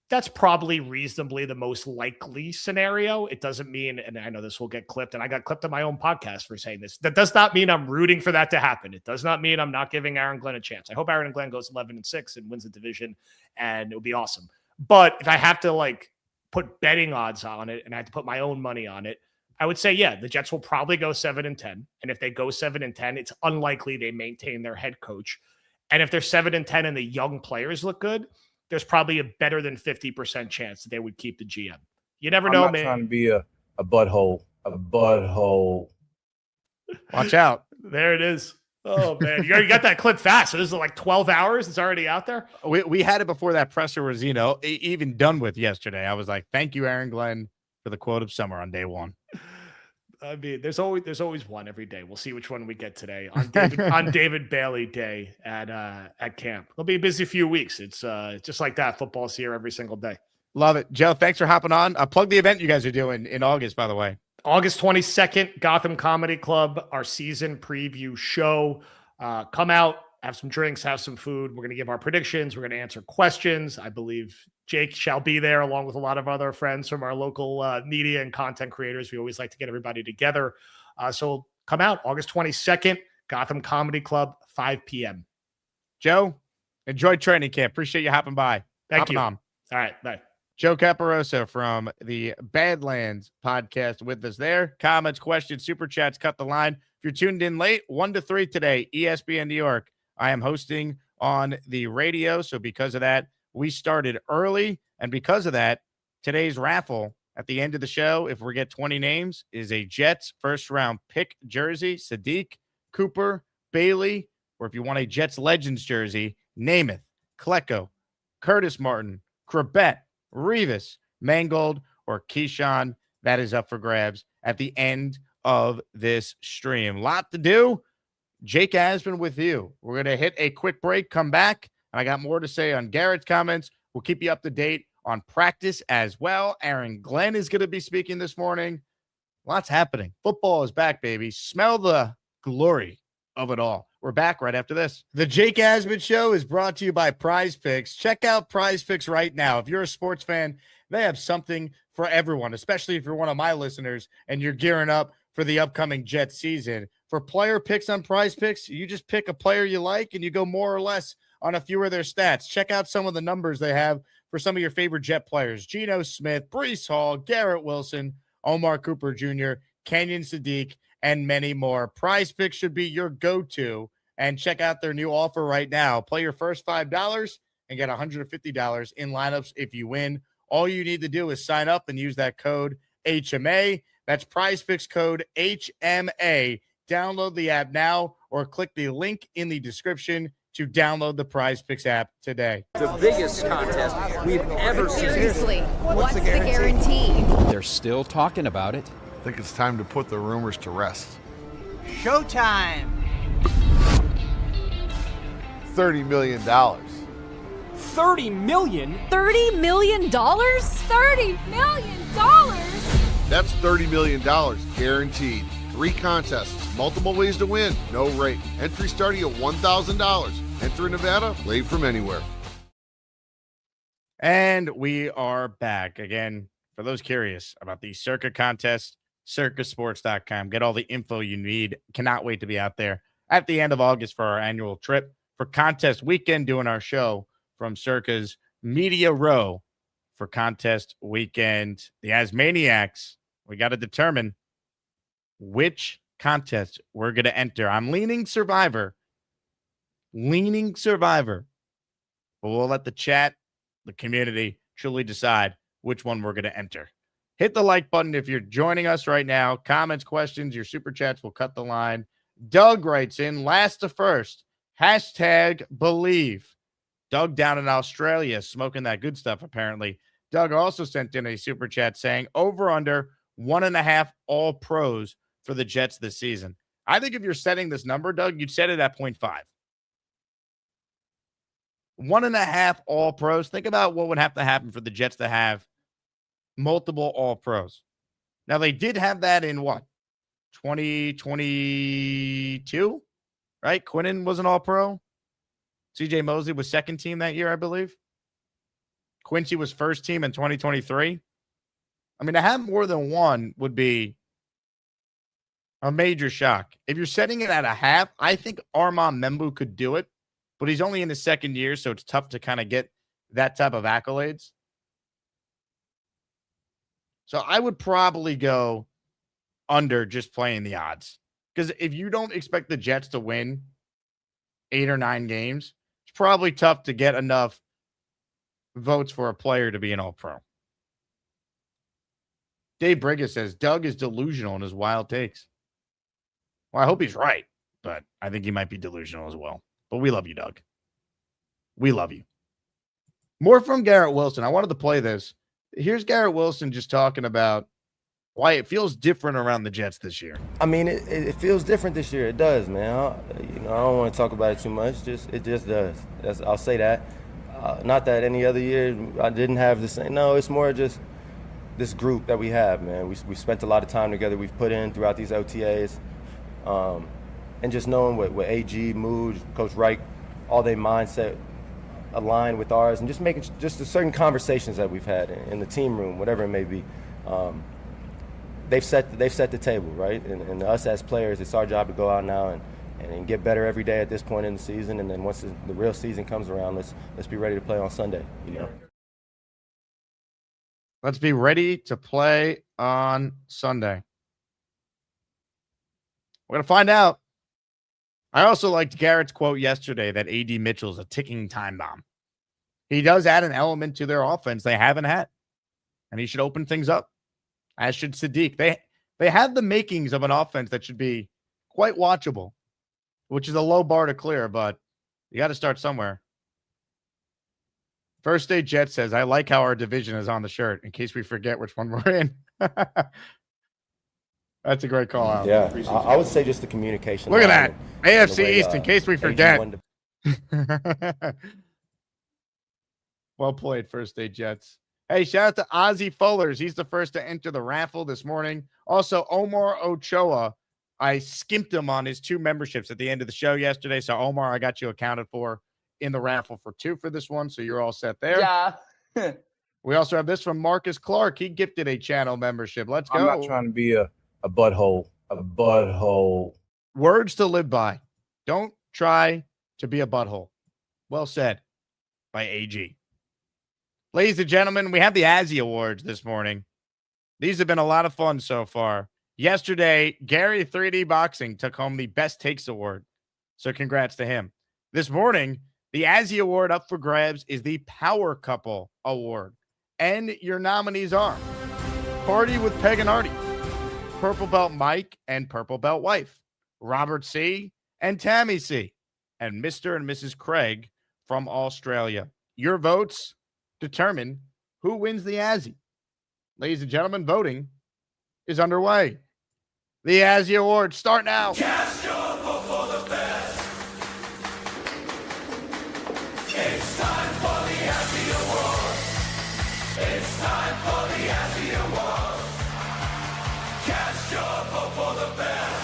that's probably reasonably the most likely scenario. It doesn't mean, and I know this will get clipped, and I got clipped on my own podcast for saying this. That does not mean I'm rooting for that to happen. It does not mean I'm not giving Aaron Glenn a chance. I hope Aaron Glenn goes 11-6 and wins the division, and it'll be awesome. But if I have to put betting odds on it and I have to put my own money on it, I would say, yeah, the Jets will probably go 7-10. And if they go 7-10, it's unlikely they maintain their head coach. And if they're 7-10 and the young players look good, there's probably a better than 50% chance that they would keep the GM. You never know, man. I'm not trying to be a butthole. Watch out. There it is. Oh, man. You already got that clip fast. So this is like 12 hours. It's already out there. We had it before that presser was, even done with yesterday. I was like, thank you, Aaron Glenn, for the quote of summer on day 1. I mean, there's always one every day. We'll see which one we get today on David Bailey Day at camp. It'll be a busy few weeks. It's just like that. Football's here every single day. Love it. Joe, thanks for hopping on. Plug the event you guys are doing in August, by the way. August 22nd, Gotham Comedy Club, our season preview show. Come out, have some drinks, have some food. We're going to give our predictions. We're going to answer questions. I believe Jake shall be there along with a lot of other friends from our local media and content creators. We always like to get everybody together. So come out August 22nd, Gotham Comedy Club, 5 p.m. Joe, enjoy training camp. Appreciate you hopping by. Thank you. On. All right. Bye. Joe Caporoso from the Badlands podcast with us there. Comments, questions, super chats, cut the line. If you're tuned in late, 1 to 3 today, ESPN New York. I am hosting on the radio. So because of that, we started early. And because of that, today's raffle at the end of the show, if we get 20 names, is a Jets first round pick jersey, Sadiq, Cooper, Bailey, or if you want a Jets Legends jersey, Namath, Klecko, Curtis Martin, Crabette, Revis, Mangold, or Keyshawn. That is up for grabs at the end of this stream. Lot to do. Jake Asman with you. We're going to hit a quick break, come back, and I got more to say on Garrett's comments. We'll keep you up to date on practice as well. Aaron Glenn is going to be speaking this morning. Lots happening. Football is back, baby. Smell the glory of it all. We're back right after this. The Jake Asman Show is brought to you by PrizePicks. Check out PrizePicks right now. If you're a sports fan, they have something for everyone, especially if you're one of my listeners and you're gearing up for the upcoming Jets season. For player picks on PrizePicks, you just pick a player you like and you go more or less on a few of their stats. Check out some of the numbers they have for some of your favorite Jet players. Geno Smith, Breece Hall, Garrett Wilson, Omar Cooper Jr., Kenyon Sadiq, and many more. PrizePicks should be your go-to, and check out their new offer right now. Play your first $5 and get $150 in lineups if you win. All you need to do is sign up and use that code HMA. That's PrizePicks code HMA. Download the app now or click the link in the description to download the PrizePicks app today. The biggest contest we've ever seen. Seriously, what's the guarantee? They're still talking about it. I think it's time to put the rumors to rest. Showtime! $30 million. $30 million? $30 million? $30 million? That's $30 million guaranteed. 3 contests, multiple ways to win, no rate. Entry starting at $1,000. Enter in Nevada, play from anywhere. And we are back again. For those curious about the Circa contest, circasports.com. Get all the info you need. Cannot wait to be out there at the end of August for our annual trip. For contest weekend, doing our show from Circa's Media Row for contest weekend. The Asmaniacs, we got to determine which contest we're going to enter. I'm leaning Survivor. But we'll let the chat, the community, truly decide which one we're going to enter. Hit the like button if you're joining us right now. Comments, questions, your super chats will cut the line. Doug writes in, last to first, #believe. Doug down in Australia smoking that good stuff, apparently. Doug also sent in a super chat saying over under 1.5 all pros for the Jets this season. I think if you're setting this number, Doug, you'd set it at 0.5. 1.5 all pros. Think about what would have to happen for the Jets to have multiple all pros. Now, they did have that in what? 2022, right? Quinnen was an all pro. CJ Mosley was second team that year, I believe. Quincy was first team in 2023. I mean, to have more than one would be a major shock. If you're setting it at 0.5, I think Armand Membu could do it, but he's only in his second year, so it's tough to kind of get that type of accolades. So I would probably go under just playing the odds. Because if you don't expect the Jets to win 8 or 9 games, it's probably tough to get enough votes for a player to be an all-pro. Dave Brigga says Doug is delusional in his wild takes. Well, I hope he's right, but I think he might be delusional as well. But we love you, Doug. We love you. More from Garrett Wilson. I wanted to play this. Here's Garrett Wilson just talking about why it feels different around the Jets this year. I mean, it feels different this year. It does, man. I don't want to talk about it too much. It just does. I'll say that. Not that any other year I didn't have the same. No, it's more just this group that we have, man. We spent a lot of time together. We've put in throughout these OTAs, and just knowing what AG, Mood, Coach Reich, all their mindset aligned with ours, and just making just the certain conversations that we've had in the team room, whatever it may be. They've set the table, right? And us as players, it's our job to go out now and get better every day at this point in the season. And then once the real season comes around, let's be ready to play on Sunday. You know. Let's be ready to play on Sunday. We're gonna find out. I also liked Garrett's quote yesterday that AD Mitchell's a ticking time bomb. He does add an element to their offense they haven't had, and he should open things up. As should Sadiq. They have the makings of an offense that should be quite watchable, which is a low bar to clear, but you got to start somewhere. First Day Jet says, I like how our division is on the shirt in case we forget which one we're in. That's a great call out. Yeah, I would say just the communication. Look at that. AFC East in case we forget. Well played, First Day Jets. Hey, shout out to Ozzy Fullers. He's the first to enter the raffle this morning. Also, Omar Ochoa. I skimped him on his 2 memberships at the end of the show yesterday. So, Omar, I got you accounted for in the raffle for 2 for this one. So, you're all set there. Yeah. We also have this from Marcus Clark. He gifted a channel membership. Let's go. I'm not trying to be a butthole. A butthole. Words to live by. Don't try to be a butthole. Well said by AG. Ladies and gentlemen, we have the Azzy Awards this morning. These have been a lot of fun so far. Yesterday, Gary 3D Boxing took home the Best Takes Award. So congrats to him. This morning, the Azzy Award up for grabs is the Power Couple Award. And your nominees are Party with Peg and Artie, Purple Belt Mike and Purple Belt Wife, Robert C. and Tammy C., and Mr. and Mrs. Craig from Australia. Your votes determine who wins the Azzy. Ladies and gentlemen, voting is underway. The Azzy Awards start now. Cast your vote for the best. It's time for the Azzy Awards. It's time for the Azzy Awards. Cast your vote for the best.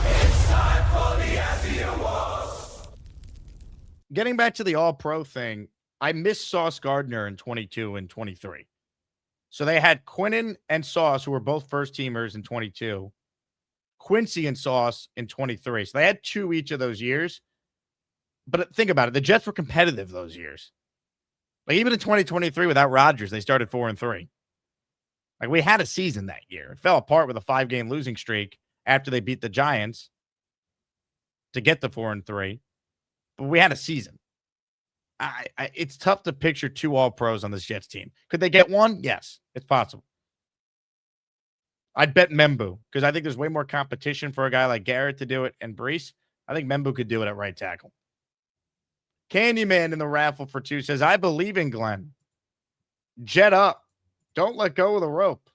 It's time for the Azzy Awards. Getting back to the All-Pro thing, I missed Sauce Gardner in 22 and 23. So they had Quinnen and Sauce, who were both first-teamers in 22. Quincy and Sauce in 23. So they had 2 each of those years. But think about it. The Jets were competitive those years. Like even in 2023 without Rodgers, they started 4-3. Like we had a season that year. It fell apart with a 5-game losing streak after they beat the Giants to get the 4-3. But we had a season. It's tough to picture 2 All-Pros on this Jets team. Could they get one? Yes, it's possible. I'd bet Membu because I think there's way more competition for a guy like Garrett to do it and Brees. I think Membu could do it at right tackle. Candyman in the raffle for 2 says, I believe in Glenn. Jet up. Don't let go of the rope.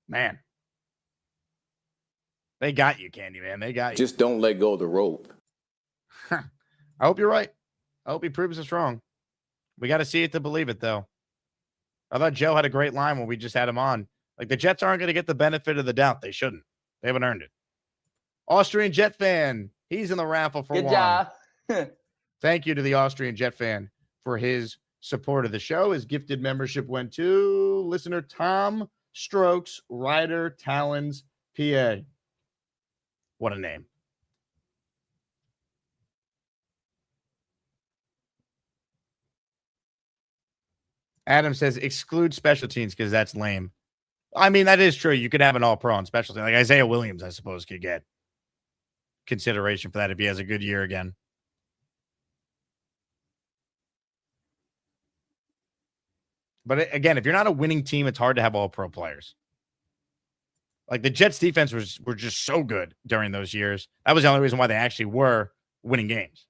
Man. They got you, Candyman. They got you. Just don't let go of the rope. I hope you're right. I hope he proves us wrong. We got to see it to believe it, though. I thought Joe had a great line when we just had him on. Like, the Jets aren't going to get the benefit of the doubt. They shouldn't. They haven't earned it. Austrian Jet fan. He's in the raffle for Good 1. job. Thank you to the Austrian Jet fan for his support of the show. His gifted membership went to listener Tom Strokes, Ryder Talons, PA. What a name. Adam says, exclude special teams because that's lame. I mean, that is true. You could have an all-pro on special teams. Like Isaiah Williams, I suppose, could get consideration for that if he has a good year again. But again, if you're not a winning team, it's hard to have all-pro players. Like the Jets defense were just so good during those years. That was the only reason why they actually were winning games.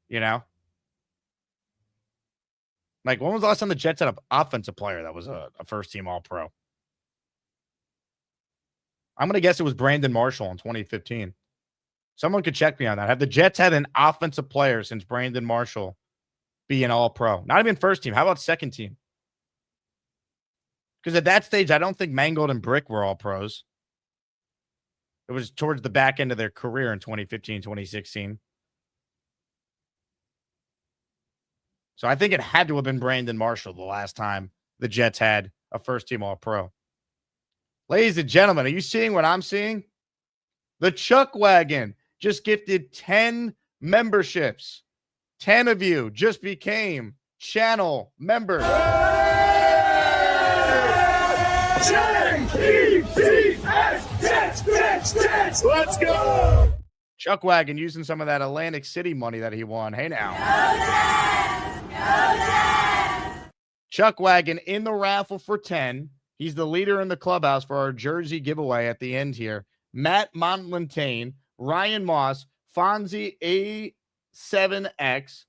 You know? Like, when was the last time the Jets had an offensive player that was a first-team All-Pro? I'm going to guess it was Brandon Marshall in 2015. Someone could check me on that. Have the Jets had an offensive player since Brandon Marshall be an All-Pro? Not even first team. How about second team? Because at that stage, I don't think Mangold and Brick were All-Pros. It was towards the back end of their career in 2015, 2016. So I think it had to have been Brandon Marshall the last time the Jets had a first-team All-Pro. Ladies and gentlemen, are you seeing what I'm seeing? The Chuck Wagon just gifted 10 memberships. 10 of you just became channel members. Jets, let's go! Chuck Wagon using some of that Atlantic City money that he won. Hey now. Chuck Wagon in the raffle for 10. He's the leader in the clubhouse for our jersey giveaway at the end here. Matt Montlantain, Ryan Moss, Fonzie A7X,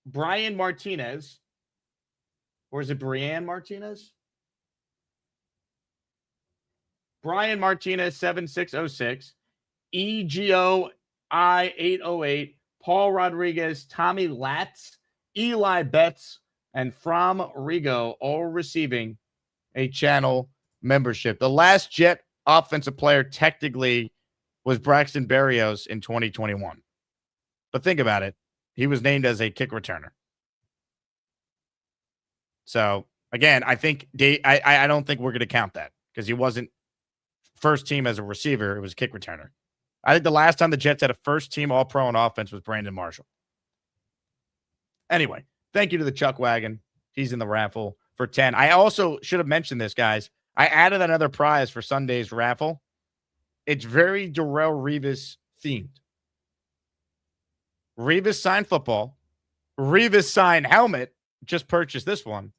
Brian Martinez, or is it Brian Martinez? Brian Martinez 7606, EGOI 808, Paul Rodriguez, Tommy Latz, Eli Betts, and From Rigo, all receiving a channel membership. The last Jet offensive player technically was Braxton Berrios in 2021. But think about it. He was named as a kick returner. So, again, I think I don't think we're going to count that because he wasn't first team as a receiver. It was a kick returner. I think the last time the Jets had a first team All-Pro on offense was Brandon Marshall. Anyway, thank you to the Chuck Wagon. He's in the raffle for 10. I also should have mentioned this, guys. I added another prize for Sunday's raffle. It's very Darrelle Revis themed. Revis signed football. Revis signed helmet. Just purchased this one.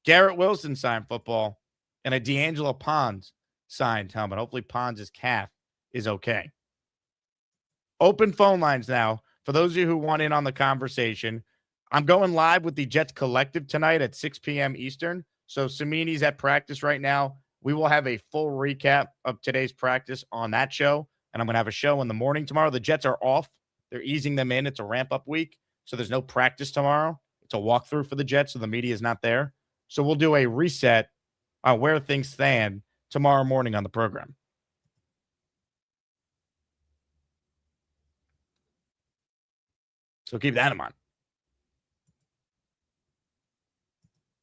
Garrett Wilson signed football. And a D'Angelo Pons signed helmet. Hopefully Pons' calf is okay. Open phone lines now. For those of you who want in on the conversation, I'm going live with the Jets Collective tonight at 6 p.m. Eastern. So Samini's at practice right now. We will have a full recap of today's practice on that show. And I'm going to have a show in the morning tomorrow. The Jets are off. They're easing them in. It's a ramp-up week. So there's no practice tomorrow. It's a walkthrough for the Jets, so the media is not there. So we'll do a reset on where things stand tomorrow morning on the program. So keep that in mind.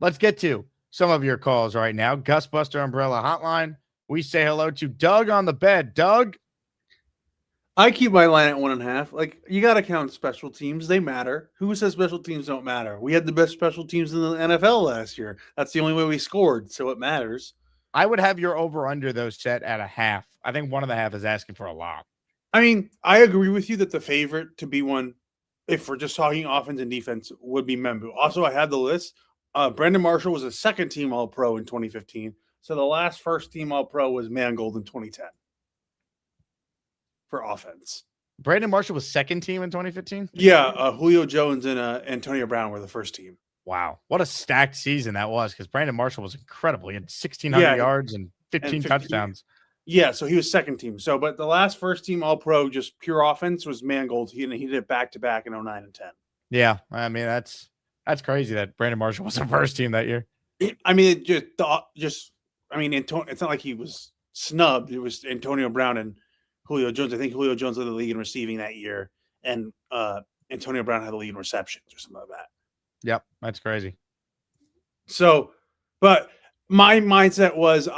Let's get to some of your calls right now. Gusbuster Umbrella Hotline. We say hello to Doug on the bed. Doug? I keep my line at 1.5. Like, you got to count special teams. They matter. Who says special teams don't matter? We had the best special teams in the NFL last year. That's the only way we scored, so it matters. I would have your over-under, though, set at 0.5. I think 1.5 is asking for a lot. I mean, I agree with you that the favorite to be one, if we're just talking offense and defense, would be Membu. Also, I had the list. Brandon Marshall was a second-team All-Pro in 2015. So the last first-team All-Pro was Mangold in 2010 for offense. Brandon Marshall was second team in 2015? Yeah, Julio Jones and Antonio Brown were the first team. Wow. What a stacked season that was, because Brandon Marshall was incredible. He had 1,600 yards and 15 touchdowns. Yeah, so he was second team. So, but the last first team All-Pro, just pure offense, was Mangold. He did it back-to-back in 09 and 10. Yeah, I mean, that's crazy that Brandon Marshall was the first team that year. I mean, it's not like he was snubbed. It was Antonio Brown and Julio Jones. I think Julio Jones led the league in receiving that year, and Antonio Brown had the lead in receptions or something like that. Yep, that's crazy. So, but my mindset was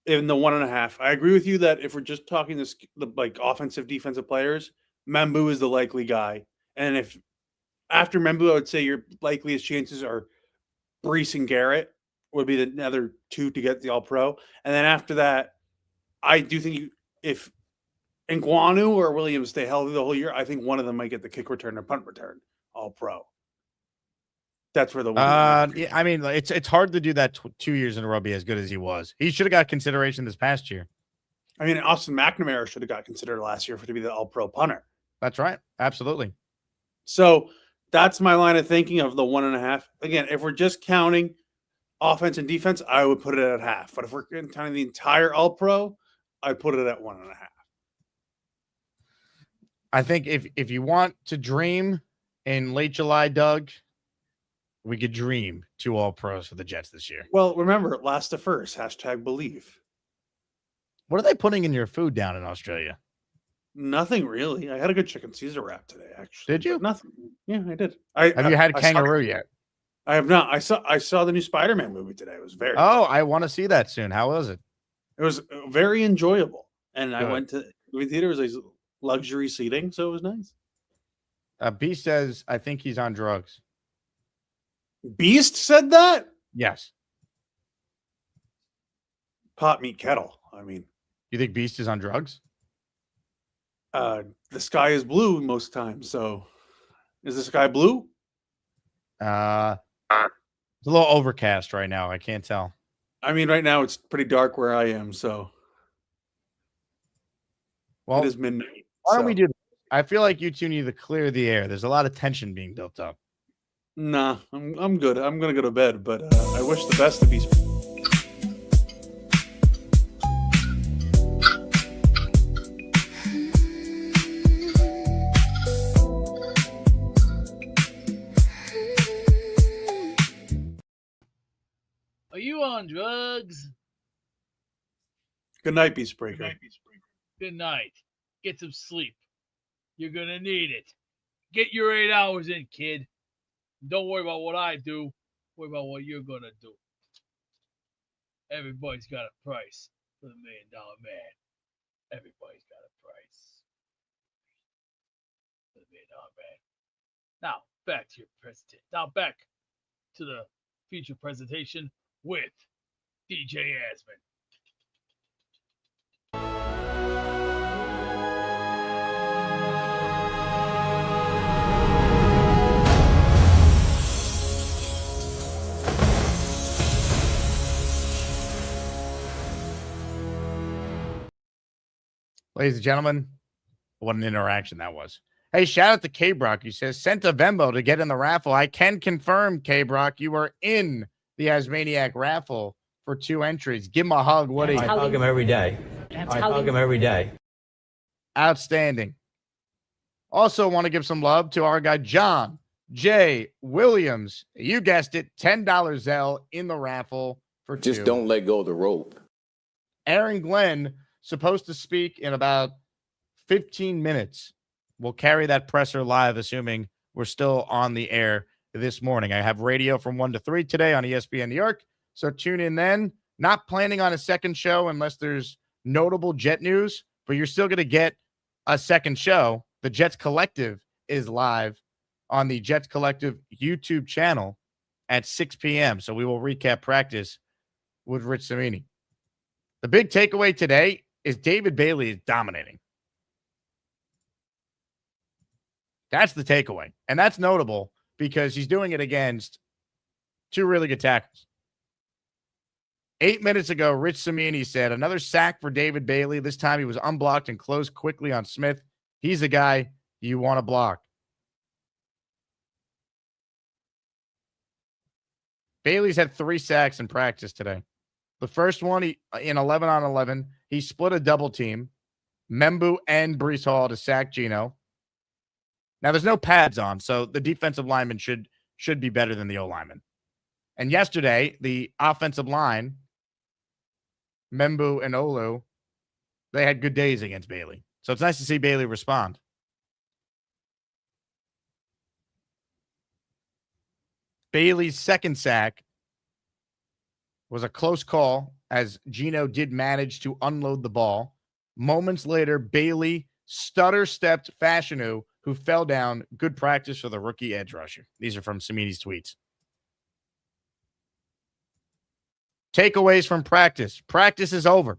in the 1.5. I agree with you that if we're just talking the offensive, defensive players, Membu is the likely guy, and if after Membu, I would say your likeliest chances are Brees and Garrett would be the other two to get the All-Pro. And then after that, I do think if Nkwonu or Williams stay healthy the whole year, I think one of them might get the kick return or punt return All-Pro. That's where the one. Yeah, I mean, it's hard to do that 2 years in a row be as good as he was. He should have got consideration this past year. I mean, Austin McNamara should have got considered last year to be the All-Pro punter. That's right. Absolutely. So that's my line of thinking of the 1.5. Again, if we're just counting offense and defense, I would put it at half. But if we're counting the entire All-Pro, I'd put it at 1.5. I think if you want to dream in late July, Doug, we could dream 2 All-Pros for the Jets this year. Well, remember, last to first, #believe. What are they putting in your food down in Australia? Nothing really. I had a good chicken Caesar wrap today, actually. Did you? Nothing. Yeah, I did. Have you had kangaroo yet? I have not. I saw the new Spider-Man movie today. It was very Oh, I want to see that soon. How was it? It was very enjoyable. And I Good. went to the movie theater. It was like luxury seating, so it was nice. Beast says, I think he's on drugs. Beast said that? Yes. Pot, meat, kettle. I mean, You think Beast is on drugs? the sky is blue most times. So is the sky blue? It's a little overcast right now. I can't tell. I mean, right now it's pretty dark where I am. So Well, it is midnight. why don't we do this? I feel like you two need to clear the air. There's a lot of tension being built up. Nah, I'm good. I'm gonna go to bed, but I wish the best to Beast. Are you on drugs? Good night, Beast Breaker. Good night. Get some sleep. You're going to need it. Get your 8 hours in, kid. Don't worry about what I do. Worry about what you're going to do. Everybody's got a price for the $1 Million Man. Everybody's got a price for the $1 Million Man. Now, back to your presentation. Now, back to the feature presentation with DJ Asman. Ladies and gentlemen, what an interaction that was. Hey, shout out to K-Brock. He says, sent a Venmo to get in the raffle. I can confirm, K-Brock, you are in the Asmaniac raffle for 2 entries. Give him a hug. What I hug him every day. I hug him every day. Outstanding. Also want to give some love to our guy, John J. Williams. You guessed it, $10 Zelle in the raffle for 2. Just don't let go of the rope. Aaron Glenn, supposed to speak in about 15 minutes. We'll carry that presser live, assuming we're still on the air this morning. I have radio from 1 to 3 today on ESPN New York, so tune in then. Not planning on a second show unless there's notable Jet news, but you're still going to get a second show. The Jets Collective is live on the Jets Collective YouTube channel at 6 p.m., so we will recap practice with Rich Cimini. The big takeaway today is David Bailey is dominating. That's the takeaway. And that's notable because he's doing it against 2 really good tackles. 8 minutes ago, Rich Cimini said another sack for David Bailey. This time he was unblocked and closed quickly on Smith. He's a guy you want to block. Bailey's had 3 sacks in practice today. The first one, in 11-on-11, he split a double team, Membu and Breece Hall to sack Geno. Now, there's no pads on, so the defensive lineman should be better than the O-lineman. And yesterday, the offensive line, Membu and Olu, they had good days against Bailey. So it's nice to see Bailey respond. Bailey's second sack was a close call as Geno did manage to unload the ball. Moments later, Bailey stutter-stepped Fashanu, who fell down. Good practice for the rookie edge rusher. These are from Cimini's tweets. Takeaways from practice. Practice is over.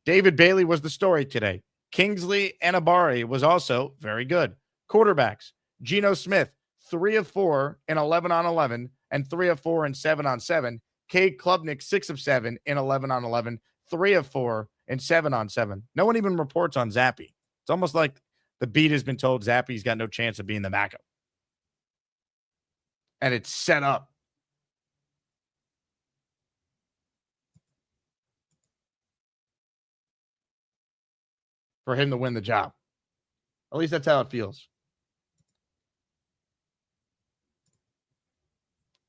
David Bailey was the story today. Kingsley Anabari was also very good. Quarterbacks. Geno Smith, 3 of 4 in 11-on-11 and 3 of 4 in 7-on-7. Cade Klubnik, 6 of 7 in 11-on-11, 3 of 4 in 7-on-7. No one even reports on Zappy. It's almost like the beat has been told Zappy's got no chance of being the backup. and it's set up. For him to win the job. At least that's how it feels.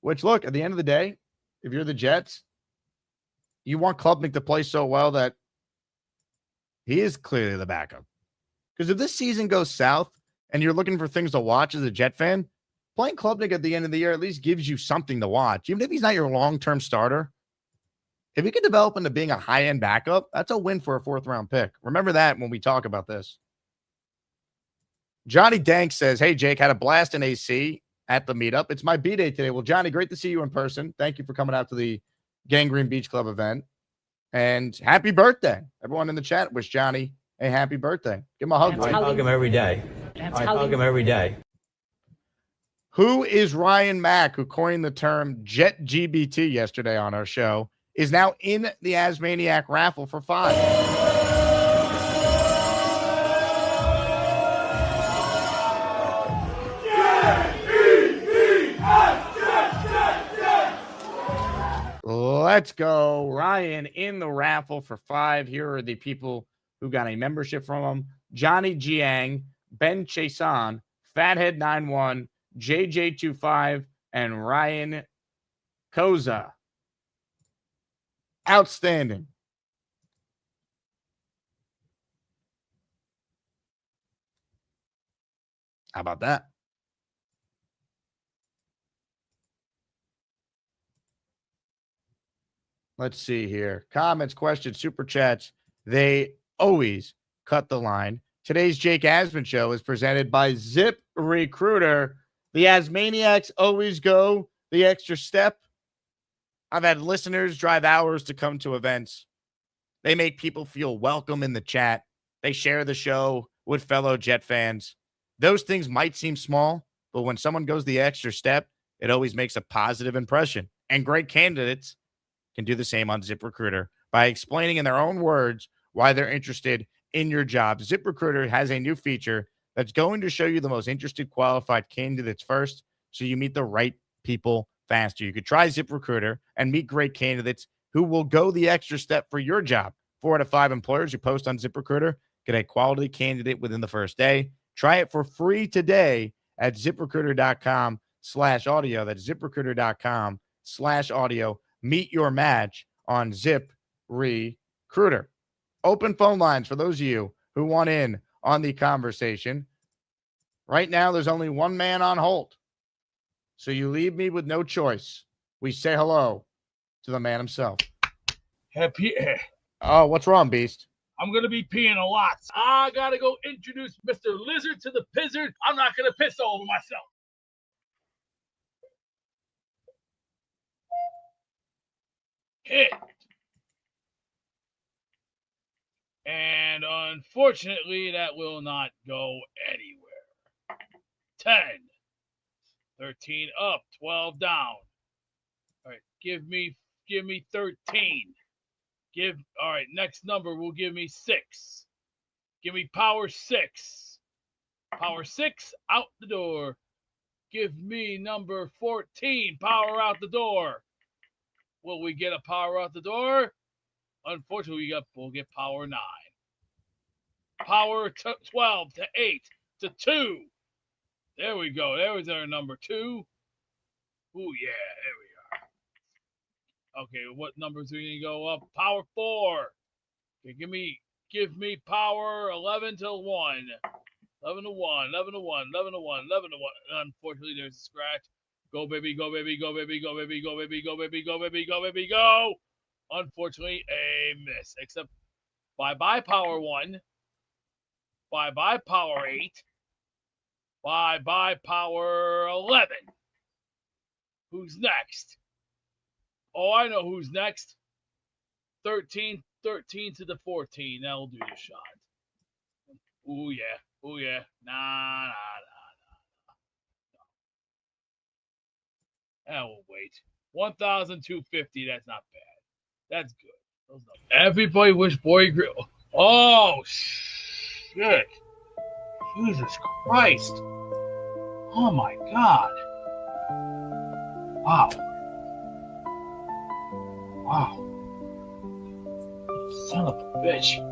Which, look, at the end of the day, if you're the Jets, you want Klubnik to play so well that he is clearly the backup. Because if this season goes south and you're looking for things to watch as a Jet fan, playing Klubnik at the end of the year at least gives you something to watch. Even if he's not your long-term starter, if he could develop into being a high-end backup, that's a win for a fourth-round pick. Remember that when we talk about this. Johnny Dank says, hey, Jake, had a blast in AC at the meetup. It's my B-Day today. Well, Johnny, great to see you in person. Thank you for coming out to the Gangrene Beach Club event. And happy birthday. Everyone in the chat wish Johnny a happy birthday. Give him a hug. I hug him every day. I hug him every day. Who is Ryan Mack, who coined the term Jet GBT yesterday on our show, is now in the Asmaniac raffle for 5. Let's go. Ryan in the raffle for 5. Here are the people who got a membership from him. Johnny Jiang, Ben Chason, Fathead91, JJ25, and Ryan Koza. Outstanding. How about that? Let's see here. Comments, questions, super chats. They always cut the line. Today's Jake Asman show is presented by Zip Recruiter. The Asmaniacs always go the extra step. I've had listeners drive hours to come to events. They make people feel welcome in the chat. They share the show with fellow Jet fans. Those things might seem small, but when someone goes the extra step, it always makes a positive impression. And great candidates can do the same on ZipRecruiter by explaining in their own words why they're interested in your job. ZipRecruiter has a new feature that's going to show you the most interested qualified candidates first, so you meet the right people faster. You could try ZipRecruiter and meet great candidates who will go the extra step for your job. 4 out of 5 employers who post on ZipRecruiter get a quality candidate within the first day. Try it for free today at ZipRecruiter.com/audio. That's ZipRecruiter.com/audio. Meet your match on ZipRecruiter. Open phone lines for those of you who want in on the conversation. Right now, there's only one man on hold. So you leave me with no choice. We say hello to the man himself. Oh, what's wrong, Beast? I'm going to be peeing a lot. I got to go introduce Mr. Lizard to the Pizzard. I'm not going to piss all over myself. Hit. And unfortunately, that will not go anywhere. 10. 13 up, 12 down. All right, give me 13. All right, next number will give me 6. Give me power 6. Power 6 out the door. Give me number 14. Power out the door. Will we get a power out the door? Unfortunately, we'll get power 9. Power 12 to 8 to 2. There we go. There was our number 2. Ooh, yeah, there we are. Okay, what numbers are we going to go up? Power 4. Okay, give me power 11 to 1. 11 to 1, 11 to 1, 11 to 1, 11 to 1. Unfortunately, there's a scratch. Go, baby, go, baby, go, baby, go, baby, go, baby, go, baby, go, baby, go, baby, go. Unfortunately, a miss. Except bye-bye power 1. Bye-bye power 8. Bye-bye power 11. Who's next? Oh, I know who's next. 13 to the 14. That'll do the shot. Ooh, yeah. Ooh, yeah. Nah. That will wait. 1,250. That's not bad. That's good. Everybody wish Boy Grill. Oh, shit. Jesus Christ. Oh, my God. Wow. Wow. Son of a bitch.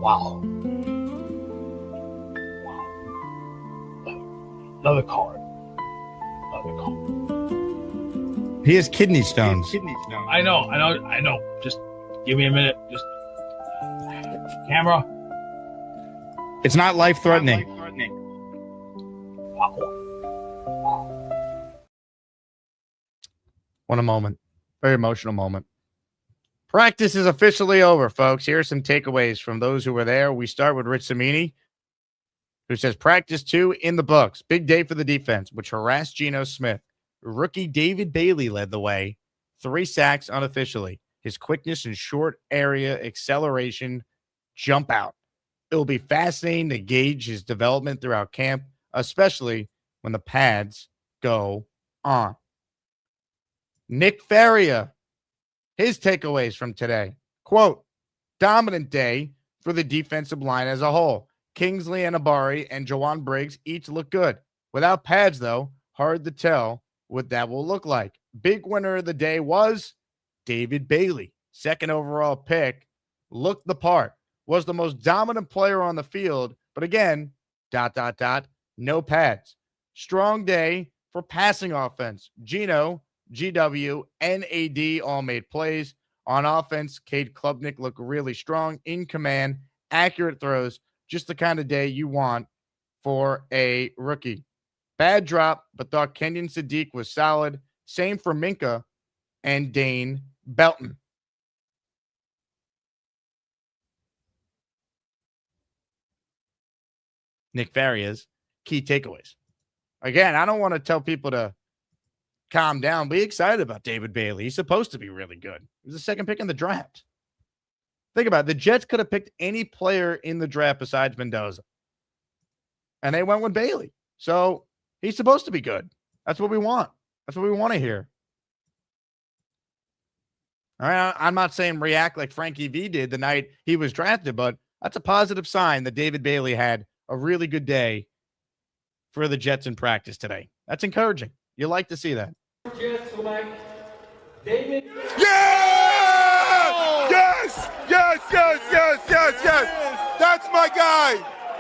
Wow. Another card. He has kidney stones. I know. Just give me a minute. Just camera. It's not life-threatening. Wow. What a moment. Very emotional moment. Practice is officially over, folks. Here are some takeaways from those who were there. We start with Rich Samini, who says practice 2 in the books. Big day for the defense, which harassed Geno Smith. Rookie David Bailey led the way. 3 sacks unofficially. His quickness and short area acceleration jump out. It will be fascinating to gauge his development throughout camp, especially when the pads go on. Nick Faria, his takeaways from today. Quote, dominant day for the defensive line as a whole. Kingsley Anabari and Jawan Briggs each look good. Without pads, though, hard to tell what that will look like. Big winner of the day was David Bailey. 2nd overall pick. Looked the part. Was the most dominant player on the field. But again, ... no pads. Strong day for passing offense. Geno, GW, and AD all made plays. On offense, Cade Klubnik looked really strong, in command, accurate throws, just the kind of day you want for a rookie. Bad drop, but thought Kenyon Sadiq was solid. Same for Minka and Dane Belton. Nick Farias, key takeaways. Again, I don't want to tell people to calm down. Be excited about David Bailey. He's supposed to be really good. He was the 2nd pick in the draft. Think about it. The Jets could have picked any player in the draft besides Mendoza. And they went with Bailey. So he's supposed to be good. That's what we want. That's what we want to hear. All right. I'm not saying react like Frankie V did the night he was drafted, but that's a positive sign that David Bailey had a really good day for the Jets in practice today. That's encouraging. You like to see that. Jets select David. Yeah! Yes! Yes, yes, yes, yes, yes. That's my guy.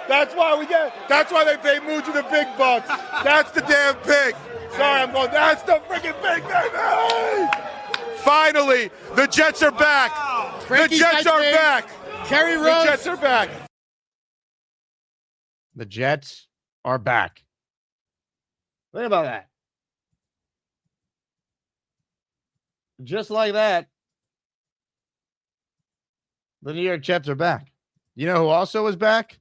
That's why they pay Muji the big bucks. That's the damn pick. Sorry, I'm going, that's the freaking big baby! Finally, the Jets are back. The Jets are back. Kerry Rose. The Jets are back. The Jets are back. Think about that. Just like that, the New York Jets are back. You know who also is back?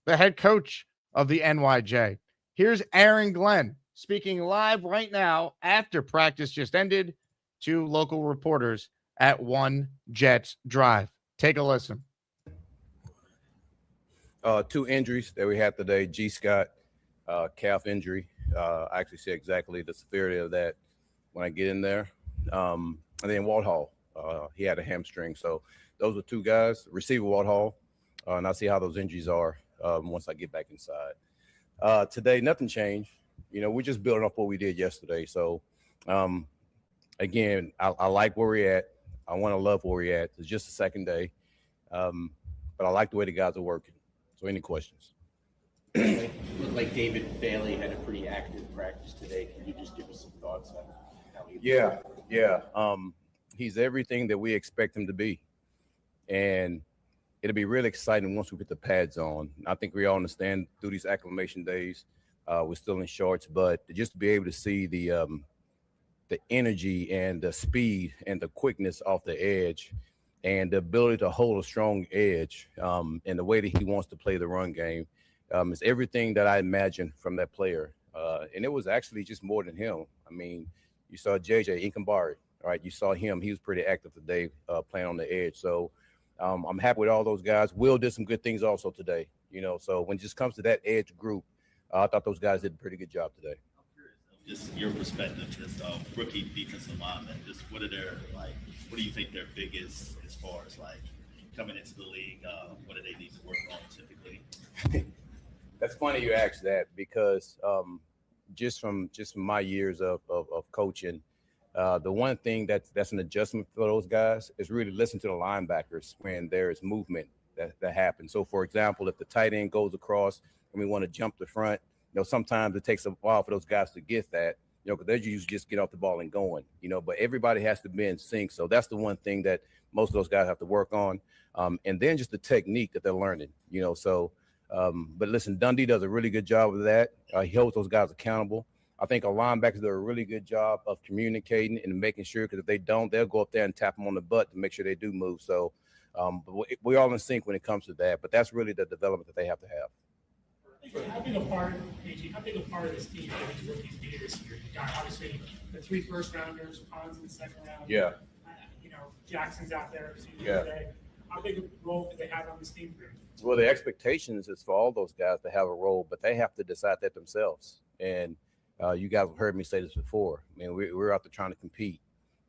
The head coach of the NYJ. Here's Aaron Glenn speaking live right now after practice just ended to local reporters at One Jets Drive. Take a listen. 2 injuries that we had today. G. Scott, calf injury. I actually see exactly the severity of that when I get in there. And then Walt Hall, he had a hamstring. So those are 2 guys. Receiver Walt Hall, and I'll see how those injuries are once I get back inside. Today, nothing changed. You know, we're just building up what we did yesterday. So, again, I like where we're at. I want to love where we're at. It's just the 2nd day. But I like the way the guys are working. So any questions? It looked like David Bailey had a pretty active practice today. Can you just give us some thoughts on how he Yeah. He's everything that we expect him to be. And it'll be really exciting once we put the pads on. I think we all understand through these acclimation days, we're still in shorts, but just to be able to see the energy and the speed and the quickness off the edge and the ability to hold a strong edge and the way that he wants to play the run game is everything that I imagined from that player. And it was actually just more than him. I mean, you saw JJ Inkambari, all right? You saw him. He was pretty active today playing on the edge. So I'm happy with all those guys. Will did some good things also today, you know. So when it just comes to that edge group, I thought those guys did a pretty good job today. Just your perspective as rookie defensive linemen, just what do you think their biggest as far as like coming into the league? What do they need to work on typically? That's funny you ask that because just from my years of coaching, the one thing that's an adjustment for those guys is really listen to the linebackers when there is movement that happens. So, for example, if the tight end goes across and we want to jump the front, sometimes it takes a while for those guys to get that, because they usually just get off the ball and going, but everybody has to be in sync. So that's the one thing that most of those guys have to work on. And then just the technique that they're learning, but listen, Dundee does a really good job of that. He holds those guys accountable. I think our linebackers do a really good job of communicating and making sure, because if they don't, they'll go up there and tap them on the butt to make sure they do move. So we're all in sync when it comes to that, but that's really the development that they have to have. How big a part of this team that these rookies be this year? You got obviously the 3 first-rounders, Pons in the second round. Yeah. Jackson's out there. Today. How big a role do they have on this team for you? Well, the expectations is for all those guys to have a role, but they have to decide that themselves. And you guys have heard me say this before. I mean, we're out there trying to compete,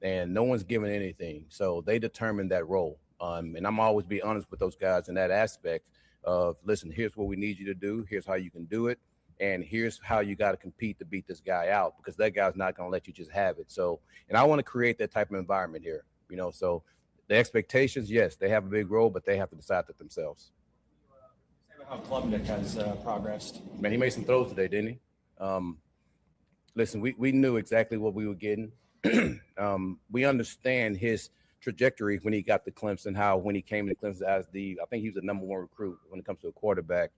and no one's giving anything. So they determine that role. And I'm always be honest with those guys in that aspect of, listen, here's what we need you to do. Here's how you can do it. And here's how you got to compete to beat this guy out, because that guy's not going to let you just have it. So, and I want to create that type of environment here, so the expectations, yes, they have a big role, but they have to decide that themselves. How Klubnik has progressed. Man, he made some throws today, didn't he? Listen, we knew exactly what we were getting. We understand his trajectory when he got to Clemson, how when he came to Clemson as I think he was the number 1 recruit when it comes to a quarterback.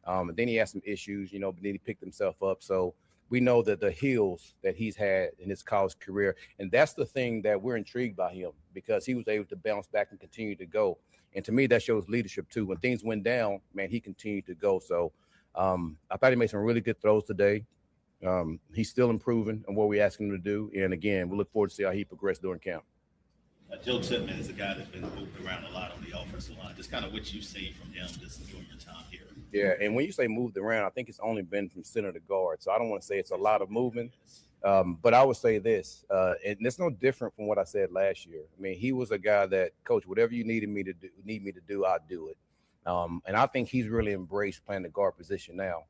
And then he had some issues, but then he picked himself up. So we know that the hills that he's had in his college career, and that's the thing that we're intrigued by him, because he was able to bounce back and continue to go. And to me, that shows leadership too. When things went down, man, he continued to go. So I thought he made some really good throws today. He's still improving on what we asked him to do. And again, we look forward to see how he progressed during camp. Joe Tippmann is a guy that's been moved around a lot on the offensive line. Just kind of what you've seen from him just during your time here. Yeah, and when you say moved around, I think it's only been from center to guard. So I don't want to say it's a lot of movement. But I would say this, and it's no different from what I said last year. I mean, he was a guy that, Coach, whatever you need me to do, I'll do it. And I think he's really embraced playing the guard position now.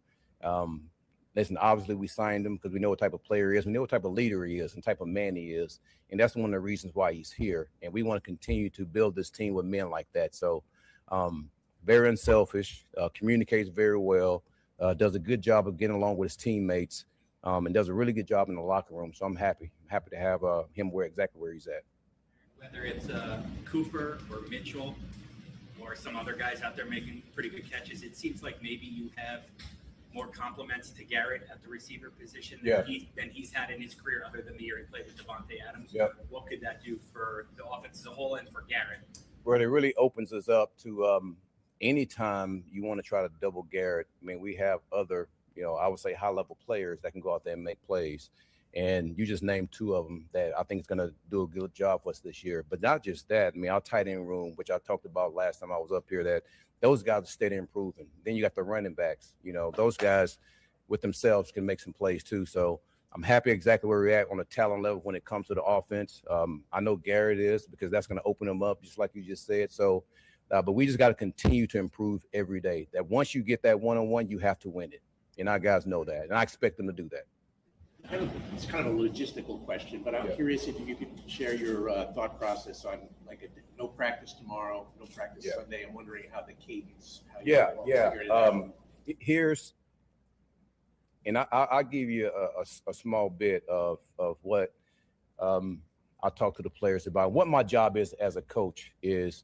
Listen, obviously we signed him because we know what type of player he is. We know what type of leader he is and type of man he is. And that's one of the reasons why he's here. And we want to continue to build this team with men like that. So very unselfish, communicates very well, does a good job of getting along with his teammates, and does a really good job in the locker room. So I'm happy to have him exactly where he's at. Whether it's Cooper or Mitchell or some other guys out there making pretty good catches, it seems like maybe you have more compliments to Garrett at the receiver position than he's had in his career, other than the year he played with Devontae Adams. Yep. What could that do for the offense as a whole and for Garrett? Well, it really opens us up to anytime you want to try to double Garrett. I mean, we have other, I would say high-level players that can go out there and make plays. And you just named 2 of them that I think is going to do a good job for us this year. But not just that. I mean, our tight end room, which I talked about last time I was up here, that those guys are steady improving. Then you got the running backs. Those guys with themselves can make some plays too. So I'm happy exactly where we're at on the talent level when it comes to the offense. I know Garrett is, because that's going to open them up, just like you just said. So, but we just got to continue to improve every day. That once you get that one-on-one, you have to win it. And our guys know that. And I expect them to do that. It's kind of a logistical question, but I'm curious if you could share your thought process on no practice tomorrow, no practice Sunday. I'm wondering how the cadence. Here's, and I'll give you a small bit of what I talk to the players about. What my job is as a coach is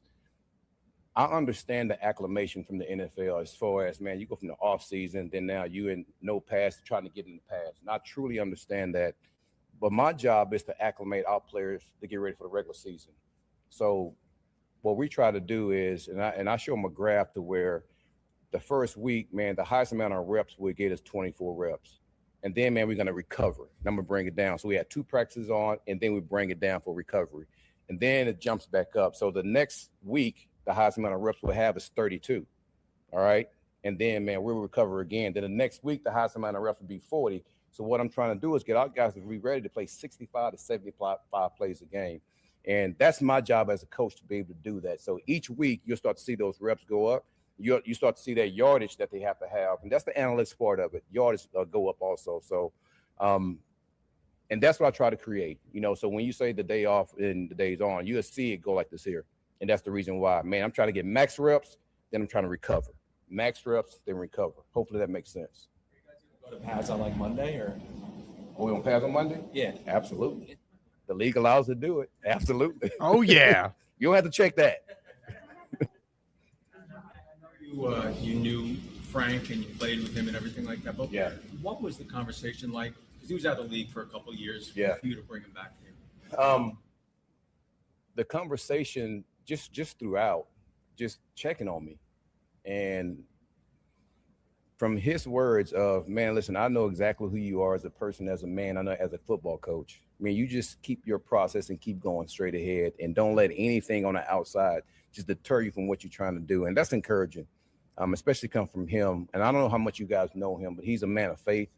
I understand the acclimation from the NFL as far as, man, you go from the off season, then now you in no pass, trying to get in the pass. And I truly understand that. But my job is to acclimate our players to get ready for the regular season. So what we try to do is, and I show them a graph to where the first week, man, the highest amount of reps we get is 24 reps. And then, man, we're going to recover. And I'm going to bring it down. So we had 2 practices on, and then we bring it down for recovery. And then it jumps back up. So the next week, the highest amount of reps we'll have is 32. All right. And then, man, we'll recover again. Then the next week, the highest amount of reps will be 40. So what I'm trying to do is get our guys to be ready to play 65 to 75 plays a game. And that's my job as a coach, to be able to do that. So each week, you'll start to see those reps go up. You start to see that yardage that they have to have. And that's the analytics part of it. Yardage go up also. So And that's what I try to create, So when you say the day off and the days on, you'll see it go like this here. And that's the reason why, man, I'm trying to get max reps, then I'm trying to recover. Max reps, then recover. Hopefully that makes sense. Go to pads on like Monday or? Are we on pads on Monday? Yeah. Absolutely. The league allows us to do it. Absolutely. Oh, yeah. You don't have to check that. You knew Frank and you played with him and everything like that. But yeah. What was the conversation like? Because he was out of the league for a couple of years. Yeah. For you to bring him back here. The conversation just throughout, just checking on me. And from his words of, man, listen, I know exactly who you are as a person, as a man, I know as a football coach. I mean, you just keep your process and keep going straight ahead and don't let anything on the outside just deter you from what you're trying to do. And that's encouraging, especially come from him. And I don't know how much you guys know him, but he's a man of faith.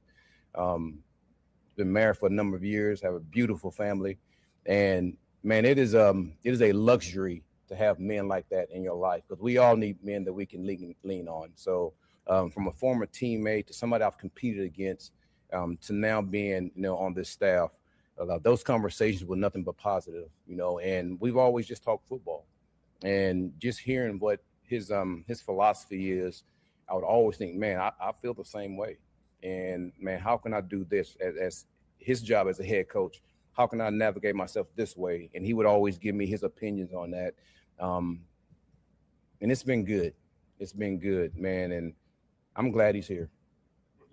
Been married for a number of years, have a beautiful family. And man, it is a luxury to have men like that in your life, because we all need men that we can lean on. So from a former teammate to somebody I've competed against to now being, on this staff, those conversations were nothing but positive, and we've always just talked football. And just hearing what his philosophy is, I would always think, man, I feel the same way. And man, how can I do this as his job as a head coach? How can I navigate myself this way? And he would always give me his opinions on that. And it's been good. It's been good, man. And I'm glad he's here.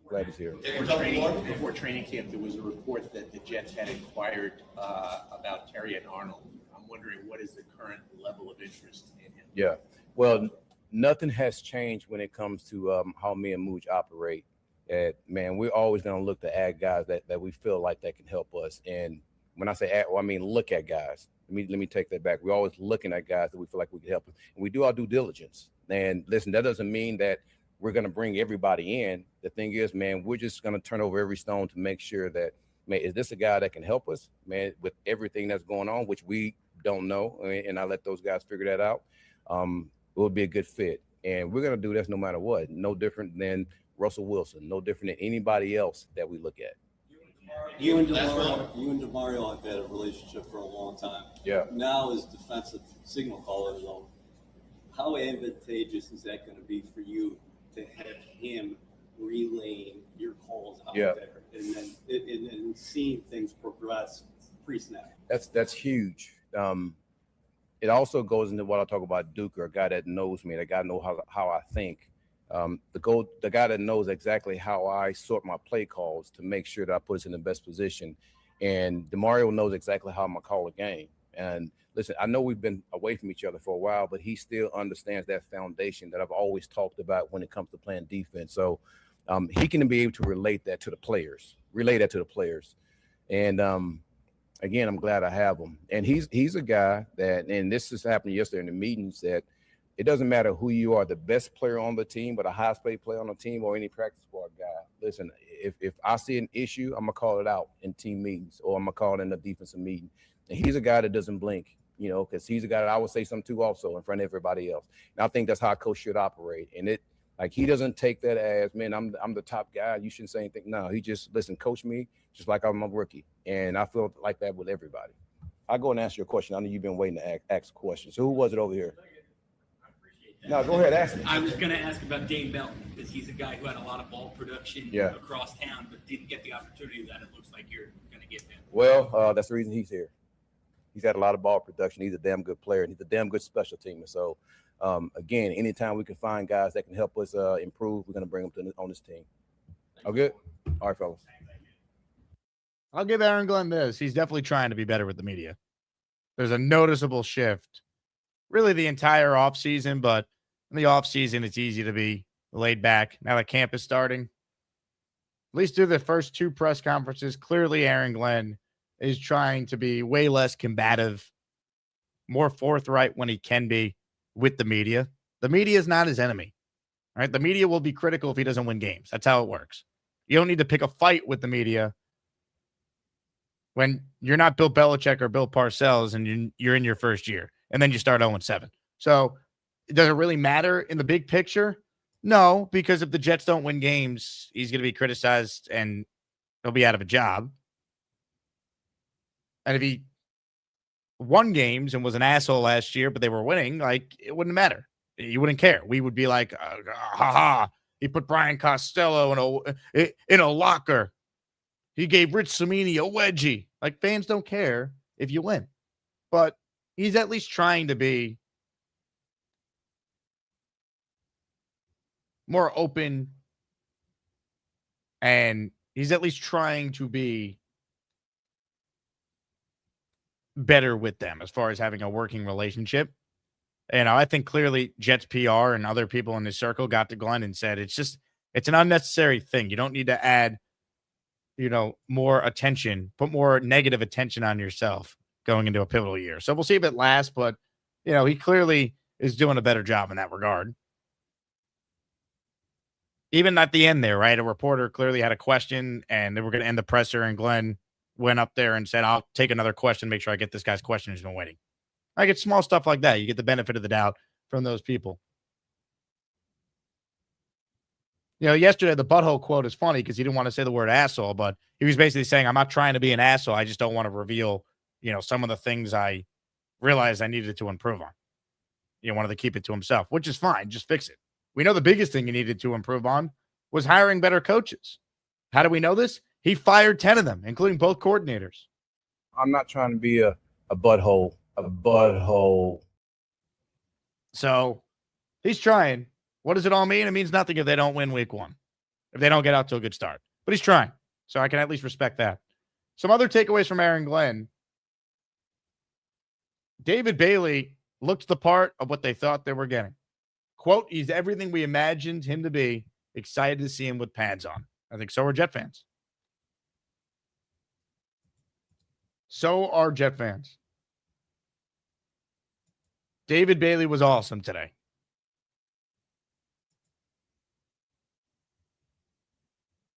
Glad he's here. Before training camp, there was a report that the Jets had inquired about Terry and Arnold. I'm wondering, what is the current level of interest in him? Yeah. Well, nothing has changed when it comes to how me and Mooj operate. Man, we're always going to look to add guys that we feel like that can help us. And when I say add, I mean look at guys. Let me take that back. We're always looking at guys that we feel like we can help. And we do our due diligence. And listen, that doesn't mean that we're going to bring everybody in. The thing is, man, we're just going to turn over every stone to make sure that, man, is this a guy that can help us, man, with everything that's going on, which we don't know. And I let those guys figure that out. It would be a good fit. And we're going to do this no matter what. No different than Russell Wilson, no different than anybody else that we look at. You and DeMario have had a relationship for a long time. Yeah. Now as defensive signal caller, though, how advantageous is that going to be for you to have him relaying your calls out there and then seeing things progress pre-snap? That's huge. It also goes into what I talk about Duke, a guy that knows me, that guy knows how I think. The guy that knows exactly how I sort my play calls to make sure that I put us in the best position. And DeMario knows exactly how I'm going to call a game. And listen, I know we've been away from each other for a while, but he still understands that foundation that I've always talked about when it comes to playing defense. So he can be able to relay that to the players. And again, I'm glad I have him. And he's a guy that, and this just happened yesterday in the meetings, that it doesn't matter who you are, the best player on the team, but a highest paid player on the team or any practice squad guy. Listen, if I see an issue, I'm going to call it out in team meetings, or I'm going to call it in a defensive meeting. And he's a guy that doesn't blink, because he's a guy that I would say something to also in front of everybody else. And I think that's how a coach should operate. And he doesn't take that as, man, I'm the top guy, you shouldn't say anything. No, he just, listen, coach me just like I'm a rookie. And I feel like that with everybody. I'll go and answer your question. I know you've been waiting to ask questions. So who was it over here? No, go ahead, ask me. I was going to ask about Dane Belton, because he's a guy who had a lot of ball production across town, but didn't get the opportunity that it looks like you're going to give him. Well, that's the reason he's here. He's had a lot of ball production. He's a damn good player, and he's a damn good special teamer. So, again, anytime we can find guys that can help us improve, we're going to bring them on this team. All good? All right, fellas. I'll give Aaron Glenn this. He's definitely trying to be better with the media. There's a noticeable shift, really the entire offseason, but in the offseason, it's easy to be laid back. Now that camp is starting, at least through the first two press conferences, clearly Aaron Glenn is trying to be way less combative, more forthright when he can be with the media. The media is not his enemy, right? The media will be critical if he doesn't win games. That's how it works. You don't need to pick a fight with the media when you're not Bill Belichick or Bill Parcells and you're in your first year, and then you start 0-7. So does it really matter in the big picture? No, because if the Jets don't win games, he's going to be criticized and he'll be out of a job. And if he won games and was an asshole last year, but they were winning, like, it wouldn't matter. You wouldn't care. We would be like, ha, he put Brian Costello in a locker. He gave Rich Cimini a wedgie. Like, fans don't care if you win. But he's at least trying to be more open, and he's at least trying to be better with them as far as having a working relationship. And I think clearly Jets PR and other people in his circle got to Glenn and said, it's an unnecessary thing. You don't need to add, more attention, put more negative attention on yourself going into a pivotal year. So we'll see if it lasts, but, he clearly is doing a better job in that regard. Even at the end there, right? A reporter clearly had a question and they were going to end the presser, and Glenn went up there and said, I'll take another question, make sure I get this guy's question who's been waiting. I get small stuff like that. You get the benefit of the doubt from those people. Yesterday, the butthole quote is funny because he didn't want to say the word asshole, but he was basically saying, I'm not trying to be an asshole. I just don't want to reveal, some of the things I realized I needed to improve on. He wanted to keep it to himself, which is fine. Just fix it. We know the biggest thing he needed to improve on was hiring better coaches. How do we know this? He fired 10 of them, including both coordinators. I'm not trying to be a butthole. So he's trying. What does it all mean? It means nothing if they don't win week 1, if they don't get out to a good start. But he's trying. So I can at least respect that. Some other takeaways from Aaron Glenn. David Bailey looked the part of what they thought they were getting. Quote, he's everything we imagined him to be. Excited to see him with pads on. I think so are Jet fans. So are Jet fans. David Bailey was awesome today.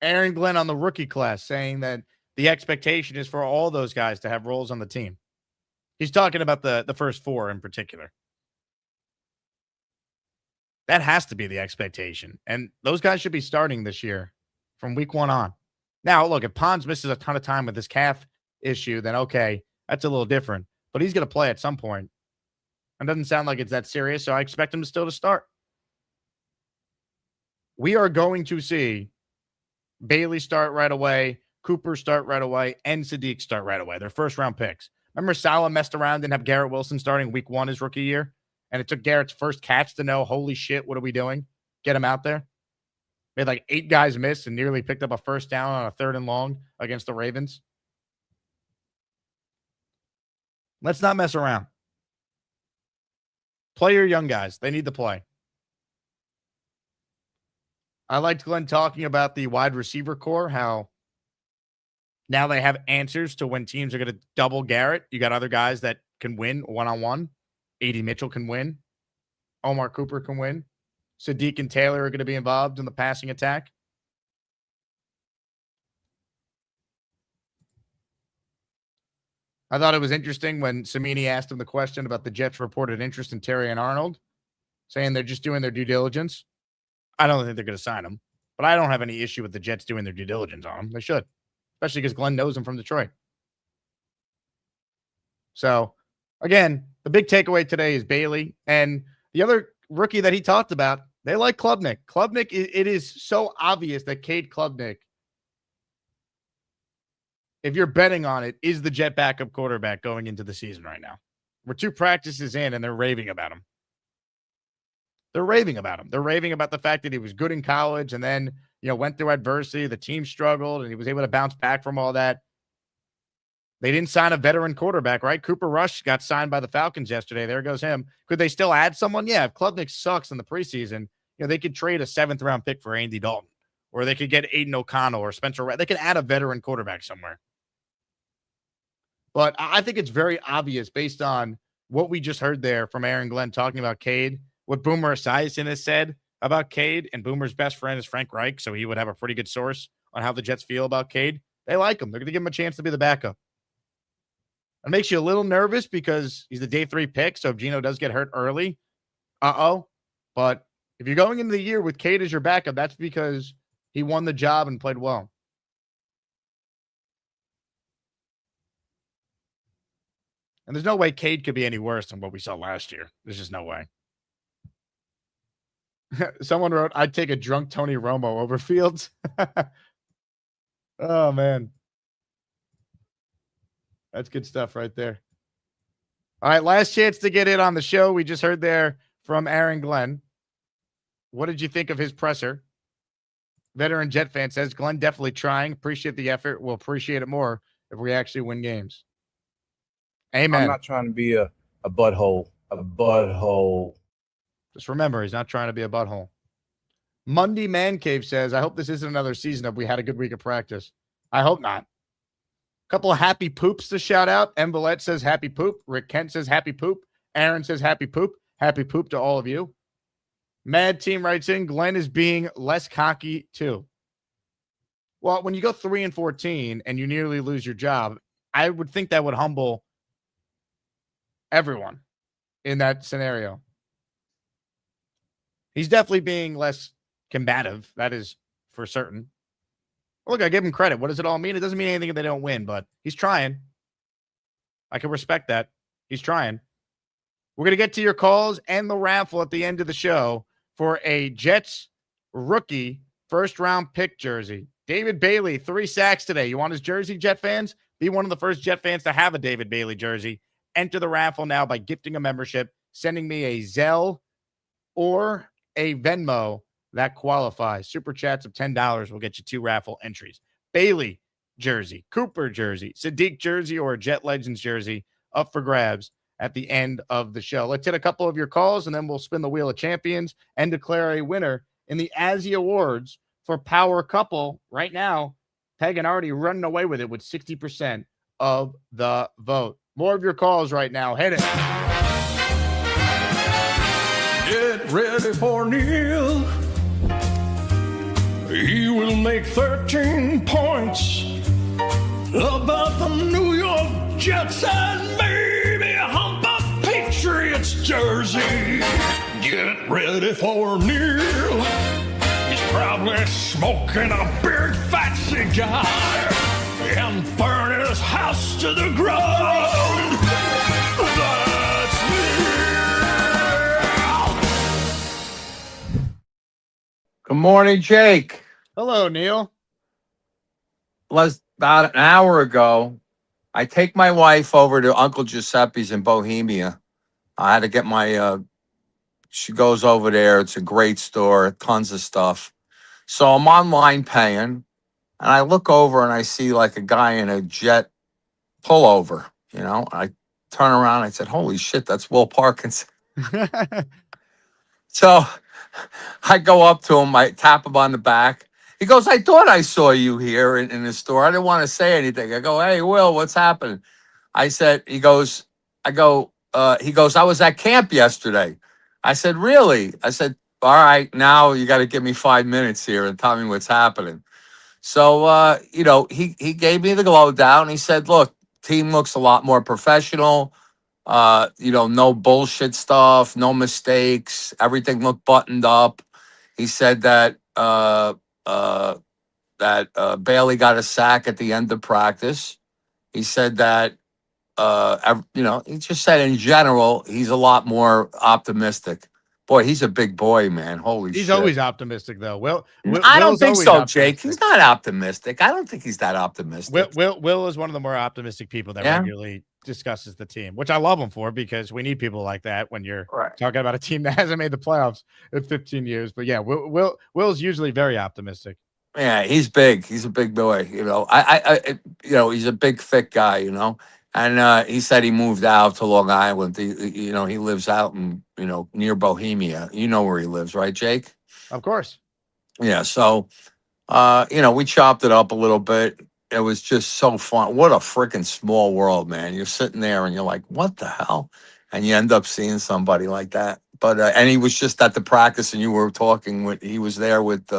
Aaron Glenn on the rookie class saying that the expectation is for all those guys to have roles on the team. He's talking about the first 4 in particular. That has to be the expectation. And those guys should be starting this year from week 1 on. Now, look, if Pons misses a ton of time with this calf issue, then okay, that's a little different. But he's going to play at some point. It doesn't sound like it's that serious, so I expect him to start. We are going to see Bailey start right away, Cooper start right away, and Sadiq start right away. They're first-round picks. Remember Salah messed around and have Garrett Wilson starting week 1 his rookie year? And it took Garrett's first catch to know, holy shit, what are we doing? Get him out there. We had like 8 guys miss and nearly picked up a first down on a 3rd and long against the Ravens. Let's not mess around. Play your young guys. They need to play. I liked Glenn talking about the wide receiver core, how now they have answers to when teams are going to double Garrett. You got other guys that can win one-on-one. A.D. Mitchell can win. Omar Cooper can win. Sadiq and Taylor are going to be involved in the passing attack. I thought it was interesting when Cimini asked him the question about the Jets' reported interest in Terry and Arnold, saying they're just doing their due diligence. I don't think they're going to sign him, but I don't have any issue with the Jets doing their due diligence on him. They should, especially because Glenn knows him from Detroit. So, again, the big takeaway today is Bailey. And the other rookie that he talked about, they like Klubnik. Klubnik, it is so obvious that Cade Klubnik, if you're betting on it, is the Jet backup quarterback going into the season right now. We're 2 practices in, and they're raving about him. They're raving about him. They're raving about the fact that he was good in college and then, went through adversity. The team struggled, and he was able to bounce back from all that. They didn't sign a veteran quarterback, right? Cooper Rush got signed by the Falcons yesterday. There goes him. Could they still add someone? Yeah, if Klubnik sucks in the preseason, they could trade a 7th-round pick for Andy Dalton, or they could get Aiden O'Connell or Spencer Rattler. They could add a veteran quarterback somewhere. But I think it's very obvious based on what we just heard there from Aaron Glenn talking about Cade, what Boomer Esiason has said about Cade, and Boomer's best friend is Frank Reich, so he would have a pretty good source on how the Jets feel about Cade. They like him. They're going to give him a chance to be the backup. It makes you a little nervous because he's the day 3 pick, so if Geno does get hurt early, but if you're going into the year with Cade as your backup, that's because he won the job and played well. And there's no way Cade could be any worse than what we saw last year. There's just no way. Someone wrote, I'd take a drunk Tony Romo over Fields. Oh, man. That's good stuff right there. All right, last chance to get in on the show. We just heard there from Aaron Glenn. What did you think of his presser? Veteran Jet fan says, Glenn definitely trying. Appreciate the effort. We'll appreciate it more if we actually win games. Amen. I'm not trying to be a butthole. A butthole. Just remember, he's not trying to be a butthole. Monday Man Cave says, I hope this isn't another season of we had a good week of practice. I hope not. A couple of happy poops to shout out. Embolette says happy poop. Rick Kent says happy poop. Aaron says happy poop. Happy poop to all of you. Mad Team writes in, Glenn is being less cocky too. Well, when you go 3-14 and you nearly lose your job, I would think that would humble everyone in that scenario. He's definitely being less combative. That is for certain. Look, I give him credit. What does it all mean? It doesn't mean anything if they don't win, but he's trying. I can respect that. He's trying. We're going to get to your calls and the raffle at the end of the show for a Jets rookie first-round pick jersey. David Bailey, 3 sacks today. You want his jersey, Jet fans? Be one of the first Jet fans to have a David Bailey jersey. Enter the raffle now by gifting a membership, sending me a Zelle or a Venmo that qualifies. Super chats of $10 will get you 2 raffle entries. Bailey jersey, Cooper jersey, Sadiq jersey, or a Jet Legends jersey up for grabs at the end of the show. Let's hit a couple of your calls, and then we'll spin the wheel of champions and declare a winner in the Azzy Awards for Power Couple. Right now, Pagan already running away with it with 60% of the vote. More of your calls right now. Hit it. Get ready for Neil. He will make 13 points about the New York Jets and maybe hump a Patriots jersey. Get ready for Neil. He's probably smoking a big fat cigar and burning his house to the ground. That's Neil. Good morning, Jake. Hello, Neil. About an hour ago, I take my wife over to Uncle Giuseppe's in Bohemia. I had to get my, she goes over there. It's a great store, tons of stuff. So I'm online paying, and I look over and I see like a guy in a Jet pullover, you know. I turn around, I said, holy shit, that's Will Parkinson. So I go up to him, I tap him on the back. He goes, I thought I saw you here in the store. I didn't want to say anything. I go, hey, Will, what's happening? I said, he goes, I was at camp yesterday. I said, really? I said, all right, now you got to give me 5 minutes here and tell me what's happening. So, you know, he gave me the lowdown. He said, look, team looks a lot more professional. You know, no bullshit stuff, no mistakes. Everything looked buttoned up. He said that Bailey got a sack at the end of practice. He said that, you know, he just said in general, he's a lot more optimistic. Boy, he's a big boy, man. Holy shit. He's always optimistic, though. I don't think so, Jake. He's not optimistic. I don't think he's that optimistic. Will is one of the more optimistic people that regularly discusses the team, which I love him for, because we need people like that when you're talking about a team that hasn't made the playoffs in 15 years. But yeah, Will's usually very optimistic. Yeah, he's big. He's a big boy. You know, you know, he's a big, thick guy. You know, and he said he moved out to Long Island. You know, he lives out in, you know, near Bohemia. You know where he lives, right, Jake? Of course. Yeah. So, you know, we chopped it up a little bit. It was just so fun. What a freaking small world, man. You're sitting there and you're like, what the hell? And you end up seeing somebody like that. But, and he was just at the practice, and you were talking with, he was there with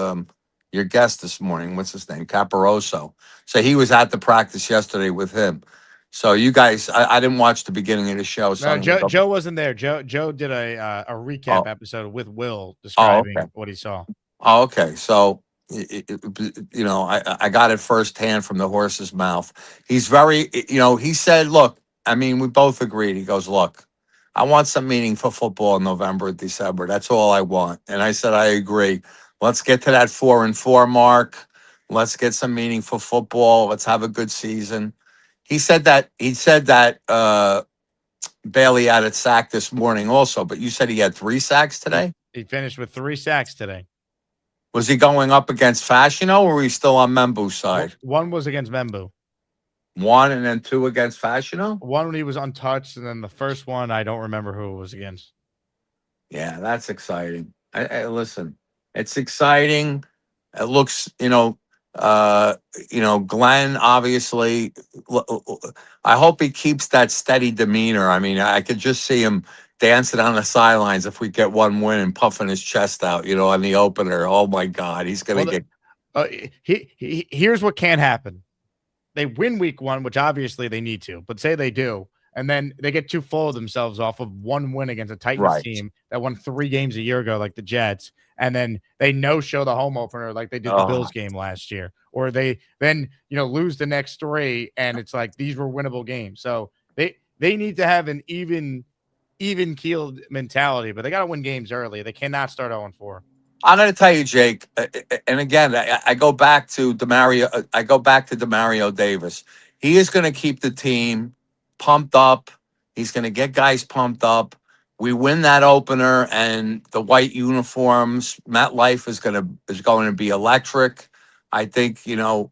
your guest this morning. What's his name? Caporoso. So he was at the practice yesterday with him. So you guys, I didn't watch the beginning of the show. So No, Joe wasn't there. Joe did a recap episode with Will describing what he saw. Oh, okay. So, you know, I got it firsthand from the horse's mouth. He's very, you know, he said, look, I mean, we both agreed. He goes, look, I want some meaningful football in November, December. That's all I want. And I said, I agree. Let's get to that 4-4 mark. Let's get some meaningful football. Let's have a good season. He said that Bailey had a sack this morning also, but you said he had 3 sacks today? He finished with 3 sacks today. Was he going up against Fashino, or were he still on Membu's side? One was against Membu. 1 and then 2 against Fashino? One when he was untouched, and then the first one, I don't remember who it was against. Yeah, that's exciting. Listen, it's exciting. It looks, Glenn, obviously, I hope he keeps that steady demeanor. I mean, I could just see him dancing on the sidelines if we get one win and puffing his chest out, on the opener. Oh, my God. He's going to get. Here's what can happen. They win week 1, which obviously they need to, but say they do, and then they get too full of themselves off of one win against a Titans team that won 3 games a year ago, like the Jets, and then they no-show the home opener like they did the Bills game last year, or they then lose the next 3, and it's like these were winnable games. So they need to have an even-keeled mentality, but they got to win games early. They cannot start 0-4. I'm going to tell you, Jake, and again, I go back to DeMario. I go back to DeMario Davis. He is going to keep the team pumped up. He's going to get guys pumped up. We win that opener, and the white uniforms, MetLife is going to be electric. I think are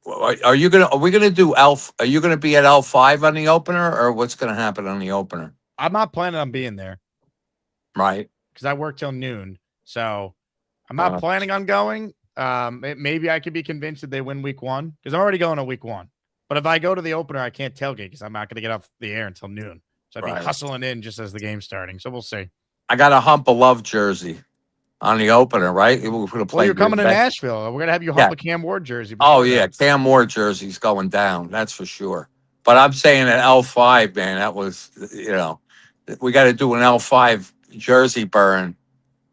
we going to do L? Are you going to be at L5 on the opener, or what's going to happen on the opener? I'm not planning on being there, right? Because I work till noon, so. I'm not planning on going. Maybe I could be convinced that they win week 1 because I'm already going to week 1. But if I go to the opener, I can't tailgate because I'm not going to get off the air until noon. So I'd be hustling in just as the game's starting. So we'll see. I got a Hump of Love jersey on the opener, right? We're gonna play. Well, you're coming to Nashville. We're going to have you hump a Cam Ward jersey. Oh, yeah. Cam Ward jersey's going down. That's for sure. But I'm saying at L5, man, that was, we got to do an L5 jersey burn.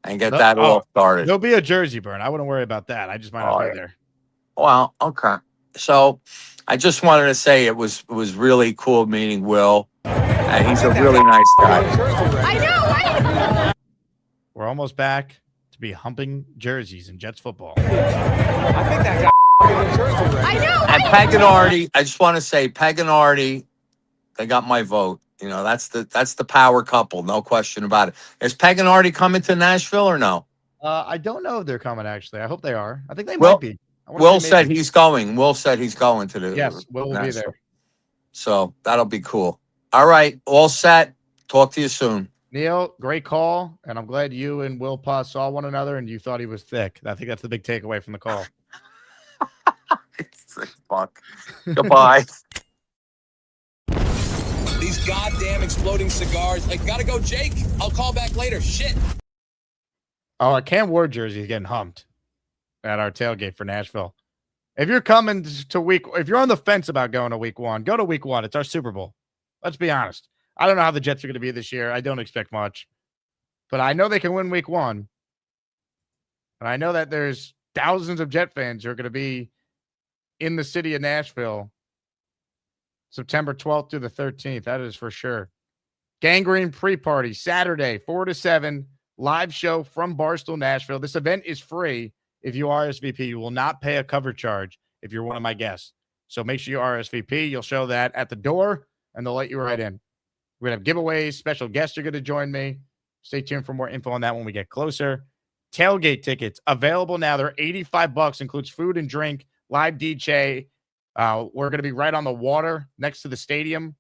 And get that all started. There'll be a jersey burn. I wouldn't worry about that. I just might not be there. Well, okay. So I just wanted to say it was really cool meeting Will. And he's a really nice guy. I know, right? We're almost back to be humping jerseys in Jets football. I think that guy I know. And Peg and Artie, I just want to say Peg and Artie, they got my vote. That's the power couple, no question about it. Is Peg and Artie coming to Nashville or no? I don't know if they're coming, actually. I hope they are. I think they might be. Will said he's going. Will said he's going to the Yes, Will will be there. So that'll be cool. All right, all set. Talk to you soon. Neil, great call. And I'm glad you and Will Pa saw one another and you thought he was thick. I think that's the big takeaway from the call. Fuck. Goodbye. These goddamn exploding cigars. I gotta go, Jake. I'll call back later. Shit. Oh, a Cam Ward jersey is getting humped at our tailgate for Nashville. If you're coming to if you're on the fence about going to week 1, go to week 1. It's our Super Bowl. Let's be honest. I don't know how the Jets are going to be this year. I don't expect much. But I know they can win week 1. And I know that there's thousands of Jet fans who are going to be in the city of Nashville September 12th through the 13th. That is for sure. Gangrene pre-party, Saturday, 4 to 7, live show from Barstool, Nashville. This event is free if you RSVP. You will not pay a cover charge if you're one of my guests. So make sure you RSVP. You'll show that at the door, and they'll let you right in. We're going to have giveaways. Special guests are going to join me. Stay tuned for more info on that when we get closer. Tailgate tickets available now. They're $85, includes food and drink, live DJ. We're going to be right on the water next to the stadium.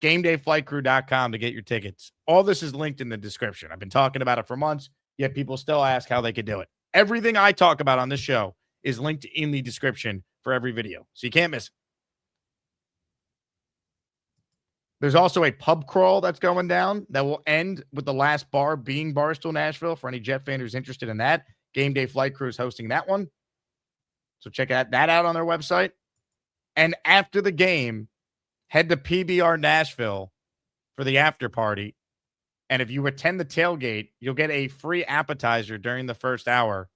GameDayFlightCrew.com to get your tickets. All this is linked in the description. I've been talking about it for months, yet people still ask how they could do it. Everything I talk about on this show is linked in the description for every video, so you can't miss it. There's also a pub crawl that's going down that will end with the last bar being Barstool, Nashville. For any Jet fan who's interested in that, Game Day Flight Crew is hosting that one. So check that out on their website. And after the game, head to PBR Nashville for the after party. And if you attend the tailgate, you'll get a free appetizer during the first hour.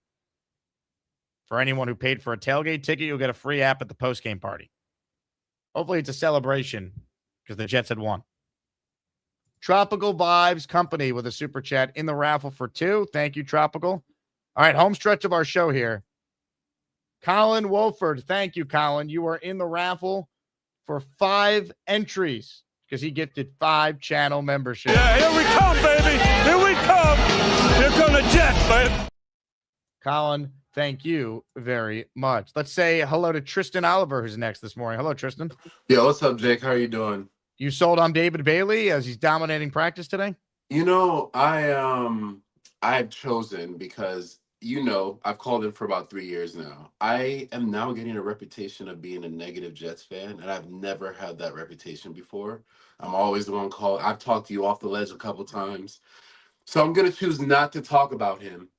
For anyone who paid for a tailgate ticket, you'll get a free app at the post-game party. Hopefully it's a celebration because the Jets had won. Tropical Vibes Company with a super chat in the raffle for 2. Thank you, Tropical. All right, home stretch of our show here. Colin Wolford. Thank you, Colin. You are in the raffle for 5 entries because he gifted 5 channel memberships. Yeah, here we come, baby. Here we come. Here come the Jets, man. Colin, thank you very much. Let's say hello to Tristan Oliver, who's next this morning. Hello, Tristan. Yo, what's up, Jake? How are you doing? You sold on David Bailey as he's dominating practice today? You know, I've chosen because, you know, I've called him for about 3 years now. I am now getting a reputation of being a negative Jets fan, and I've never had that reputation before. I'm always the one called. I've talked to you off the ledge a couple times. So I'm going to choose not to talk about him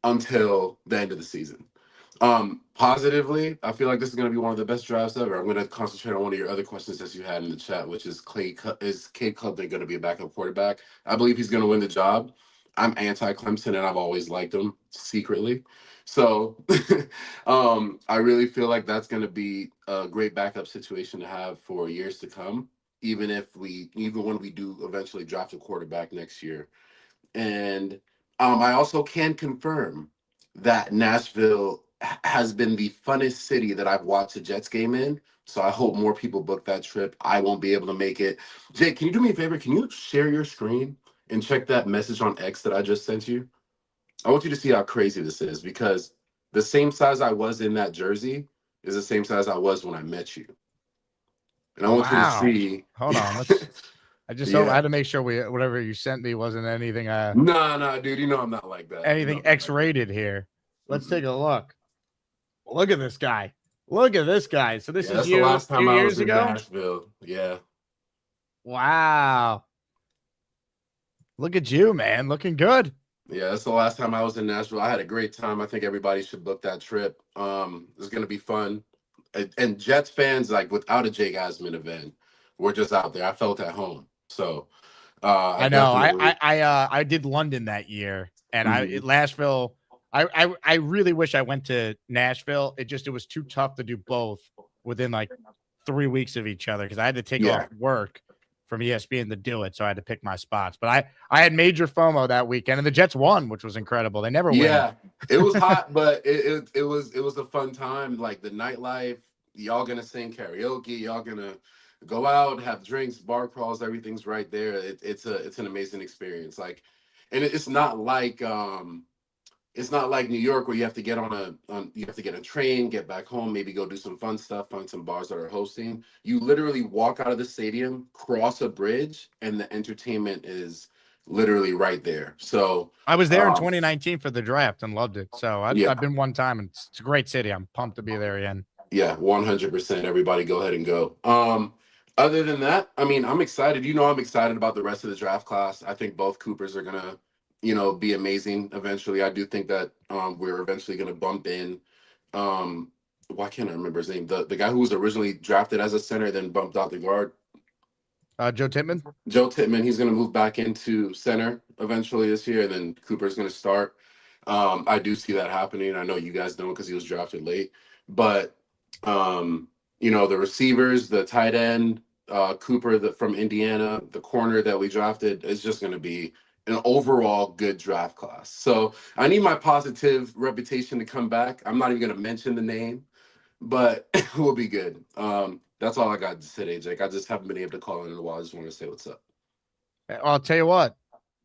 until the end of the season. Positively, I feel like this is going to be one of the best drafts ever. I'm going to concentrate on one of your other questions that you had in the chat, which is is Cade Cutler going to be a backup quarterback? I believe he's going to win the job. I'm anti-Clemson, and I've always liked him secretly. So I really feel like that's going to be a great backup situation to have for years to come, even when we do eventually draft a quarterback next year. And I also can confirm that Nashville has been the funnest city that I've watched a Jets game in. So I hope more people book that trip. I won't be able to make it. Jake, can you do me a favor? Can you share your screen and check that message on X that I just sent you? I want you to see how crazy this is, because the same size I was in that jersey is the same size I was when I met you. And I want you to see. Hold on. I just I had to make sure whatever you sent me wasn't anything. No, dude. You know I'm not like that. Anything X-rated here. Let's take a look. Look at this guy. Look at this guy. So this is you the last time I was years ago. In Nashville. Yeah. Wow. Look at you, man. Looking good. Yeah, that's the last time I was in Nashville. I had a great time. I think everybody should book that trip. It's gonna be fun. And Jets fans, like, without a Jake Asman event, we're just out there. I felt at home. So I know. I did London that year, and Nashville. I really wish I went to Nashville. It was too tough to do both within like 3 weeks of each other because I had to take off work from ESPN to do it, so I had to pick my spots. But I had major FOMO that weekend, and the Jets won, which was incredible. They never win. Yeah, it was hot, but it was a fun time. Like the nightlife, y'all gonna sing karaoke, y'all gonna go out, have drinks, bar crawls, everything's right there. It's an amazing experience. Like, and it's not like New York where you have to get you have to get a train, get back home, maybe go do some fun stuff, find some bars that are hosting. You literally walk out of the stadium, cross a bridge, and the entertainment is literally right there. So I was there in 2019 for the draft and loved it. So I've been one time, and it's a great city. I'm pumped to be there again. Yeah, 100%. Everybody go ahead and go. Other than that, I mean, I'm excited. You know, I'm excited about the rest of the draft class. I think both Coopers are going to, be amazing eventually. I do think that we're eventually going to bump in. Why can't I remember his name? The guy who was originally drafted as a center, then bumped out the guard. Joe Tittman? Joe Tittman. He's going to move back into center eventually this year, and then Cooper's going to start. I do see that happening. I know you guys don't because he was drafted late. But, the receivers, the tight end, Cooper from Indiana, the corner that we drafted is just going to be an overall good draft class. So I need my positive reputation to come back. I'm not even going to mention the name, but we'll be good. That's all I got to say today, Jake. I just haven't been able to call in a while. I just want to say what's up. I'll tell you what.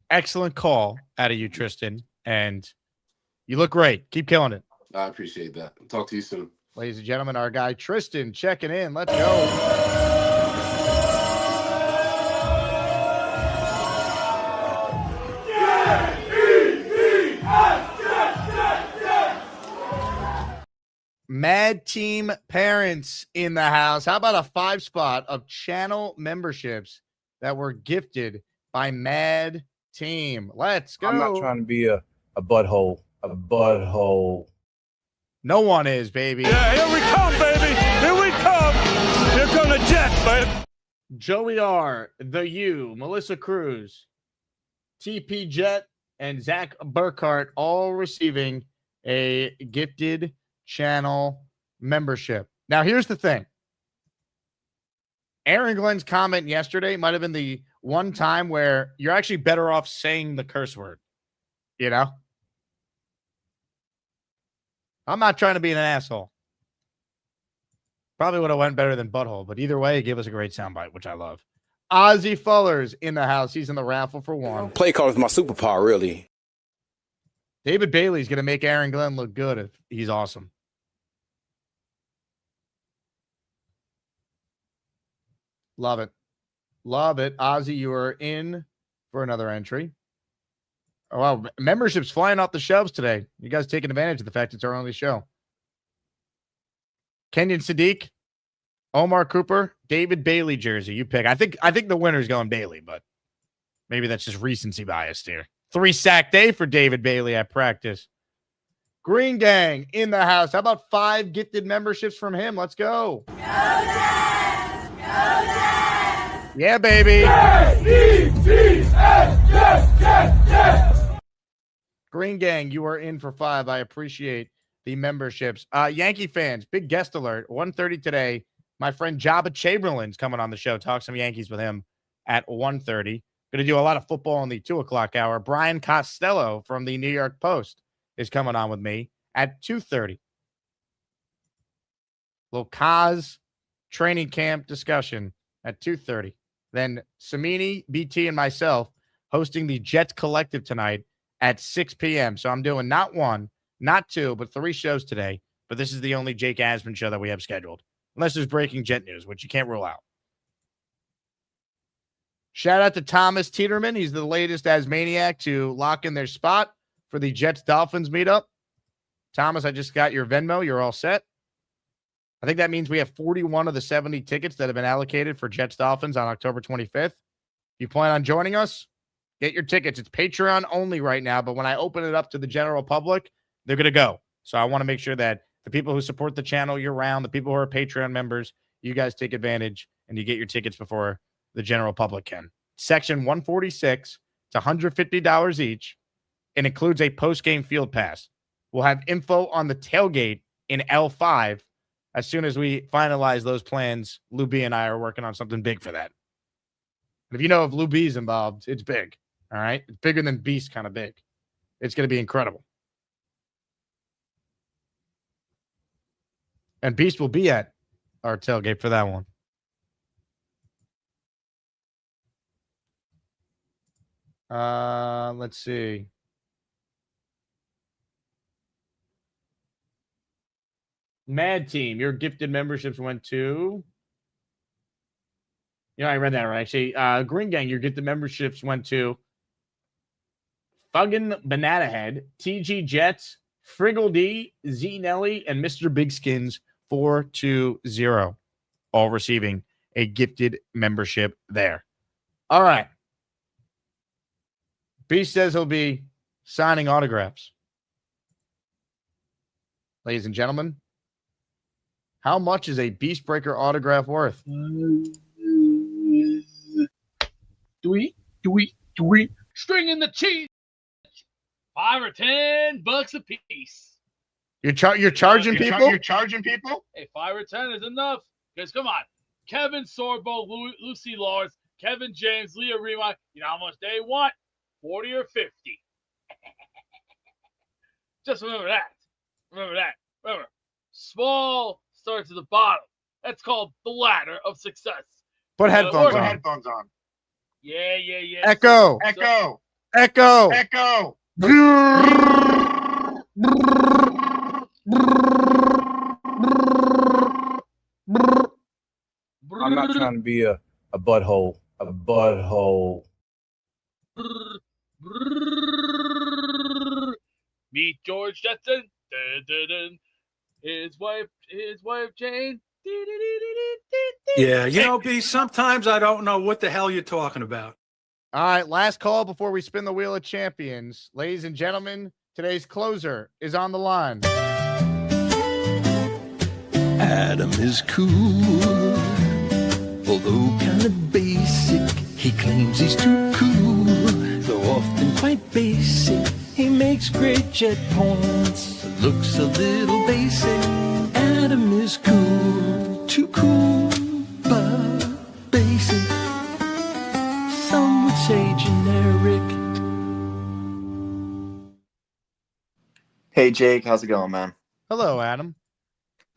Excellent call out of you, Tristan. And you look great. Keep killing it. I appreciate that. Talk to you soon. Ladies and gentlemen, our guy Tristan checking in. Let's go. Mad Team parents in the house. How about a 5-spot of channel memberships that were gifted by Mad Team? Let's go. I'm not trying to be a butthole. A butthole. No one is, baby. Yeah, here we come, baby. Here we come. Here come the Jets, man. Joey R, The U, Melissa Cruz, TP Jet, and Zach Burkhart all receiving a gifted channel membership. Now, here's the thing. Aaron Glenn's comment yesterday might have been the one time where you're actually better off saying the curse word. You know? I'm not trying to be an asshole. Probably would have went better than butthole, but either way, it gave us a great soundbite, which I love. Ozzy Fuller's in the house. He's in the raffle for one. Play call is my superpower, really. David Bailey's going to make Aaron Glenn look good if he's awesome. Love it. Love it. Ozzy, you are in for another entry. Oh, wow. Memberships flying off the shelves today. You guys taking advantage of the fact it's our only show. Kenyon Sadiq, Omar Cooper, David Bailey jersey. You pick. I think the winner's going Bailey, but maybe that's just recency bias here. 3-sack day for David Bailey at practice. Green Gang in the house. How about 5 gifted memberships from him? Let's go. Go Jets! Go Jets! Yeah, baby. Green Gang, you are in for 5. I appreciate the memberships. Yankee fans, big guest alert. 1:30 today. My friend Jabba Chamberlain's coming on the show. Talk some Yankees with him at 1:30. Going to do a lot of football in the 2 o'clock hour. Brian Costello from the New York Post is coming on with me at 2:30. Little Kaz training camp discussion at 2:30. Then Samini, BT, and myself hosting the Jets Collective tonight at 6 p.m. So I'm doing not 1, not 2, but 3 shows today. But this is the only Jake Asman show that we have scheduled. Unless there's breaking Jet news, which you can't rule out. Shout out to Thomas Teeterman. He's the latest Asmaniac to lock in their spot for the Jets-Dolphins meetup. Thomas, I just got your Venmo. You're all set. I think that means we have 41 of the 70 tickets that have been allocated for Jets-Dolphins on October 25th. If you plan on joining us, get your tickets. It's Patreon only right now, but when I open it up to the general public, they're going to go. So I want to make sure that the people who support the channel year-round, the people who are Patreon members, you guys take advantage and you get your tickets before the general public can. Section 146 to $150 each and includes a post-game field pass. We'll have info on the tailgate in L5 as soon as we finalize those plans. Lou B and I are working on something big for that. And if you know if Lou B's involved, it's big. All right? It's bigger than Beast kind of big. It's going to be incredible. And Beast will be at our tailgate for that one. Let's see. Mad Team, your gifted memberships went to. Yeah, I read that right. Actually, Green Gang, your gifted memberships went to Thuggin Banana Head, TG Jets, Friggle D, Z Nelly, and Mr. Big Skins 420. All receiving a gifted membership there. All right. Beast says he'll be signing autographs. Ladies and gentlemen, how much is a Beast Breaker autograph worth? String in the cheese. $5 or $10 a piece. You're charging people? You're charging people? Hey, 5 or 10 is enough. Guys, come on. Kevin Sorbo, Lucy Lars, Kevin James, Leah Rema. You know how much they want? 40 or 50. Just remember that. Remember, small starts at the bottom. That's called the ladder of success. Put headphones on. Yeah. Echo. I'm not trying to be a butthole. Meet George Jetson. His wife Jane. Yeah, B, sometimes I don't know what the hell you're talking about. All right, last call before we spin the Wheel of Champions. Ladies and gentlemen, today's closer is on the line. Adam is cool, although kind of basic. He claims he's too cool, though often quite basic. He makes great jet points, looks a little basic. Adam is cool, too cool, but Hey Jake, how's it going, man? Hello, Adam.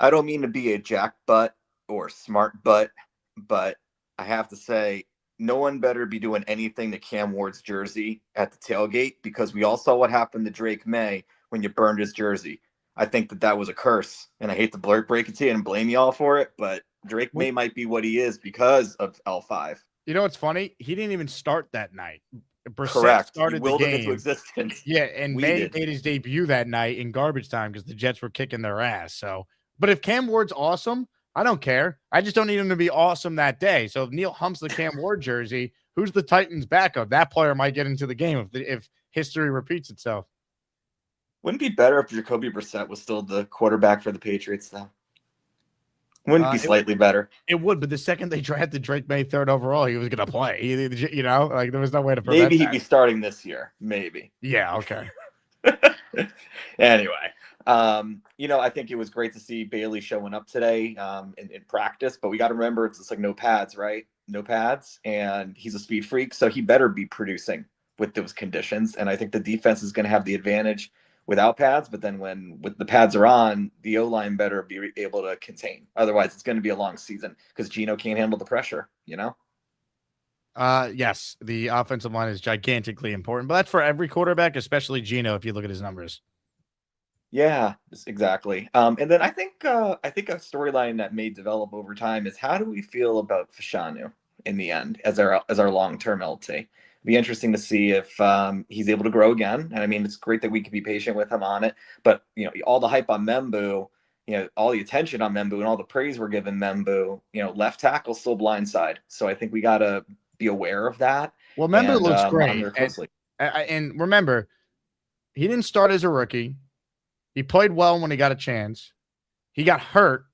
I don't mean to be a jack butt or smart butt, but I have to say, no one better be doing anything to Cam Ward's jersey at the tailgate because we all saw what happened to Drake May when you burned his jersey. I think that was a curse, and I hate to break it to you and blame y'all for it, but Drake May might be what he is because of L5. You know what's funny? He didn't even start that night. Brissett Correct. started He willed the him game into existence. Yeah, and We May did. made his debut that night in garbage time because the Jets were kicking their ass. So, but if Cam Ward's awesome, I don't care. I just don't need him to be awesome that day. So if Neil humps the Cam Ward jersey, who's the Titans' backup? That player might get into the game if history repeats itself. Wouldn't it be better if Jacoby Brissett was still the quarterback for the Patriots, though? Wouldn't it be slightly better? It would, but the second they drafted Drake May third overall, he was going to play. You know, like there was no way to prevent Maybe he'd that. be starting this year. Maybe. Yeah, okay. Anyway, I think it was great to see Bailey showing up today in practice, but we got to remember it's like no pads, right? No pads, and he's a speed freak, so he better be producing with those conditions. And I think the defense is going to have the advantage without pads, but then with the pads are on, the O-line better be able to contain. Otherwise, it's going to be a long season because Geno can't handle the pressure, Yes, the offensive line is gigantically important, but that's for every quarterback, especially Geno, if you look at his numbers. Yeah, exactly. And then I think a storyline that may develop over time is how do we feel about Fashanu in the end as our long-term LT? Be interesting to see if he's able to grow again. And I mean, it's great that we can be patient with him on it. But all the hype on Membu, all the attention on Membu and all the praise we're giving Membu, left tackle still blindside. So I think we got to be aware of that. Well, Membu looks great. Monitor closely. And remember, he didn't start as a rookie. He played well when he got a chance. He got hurt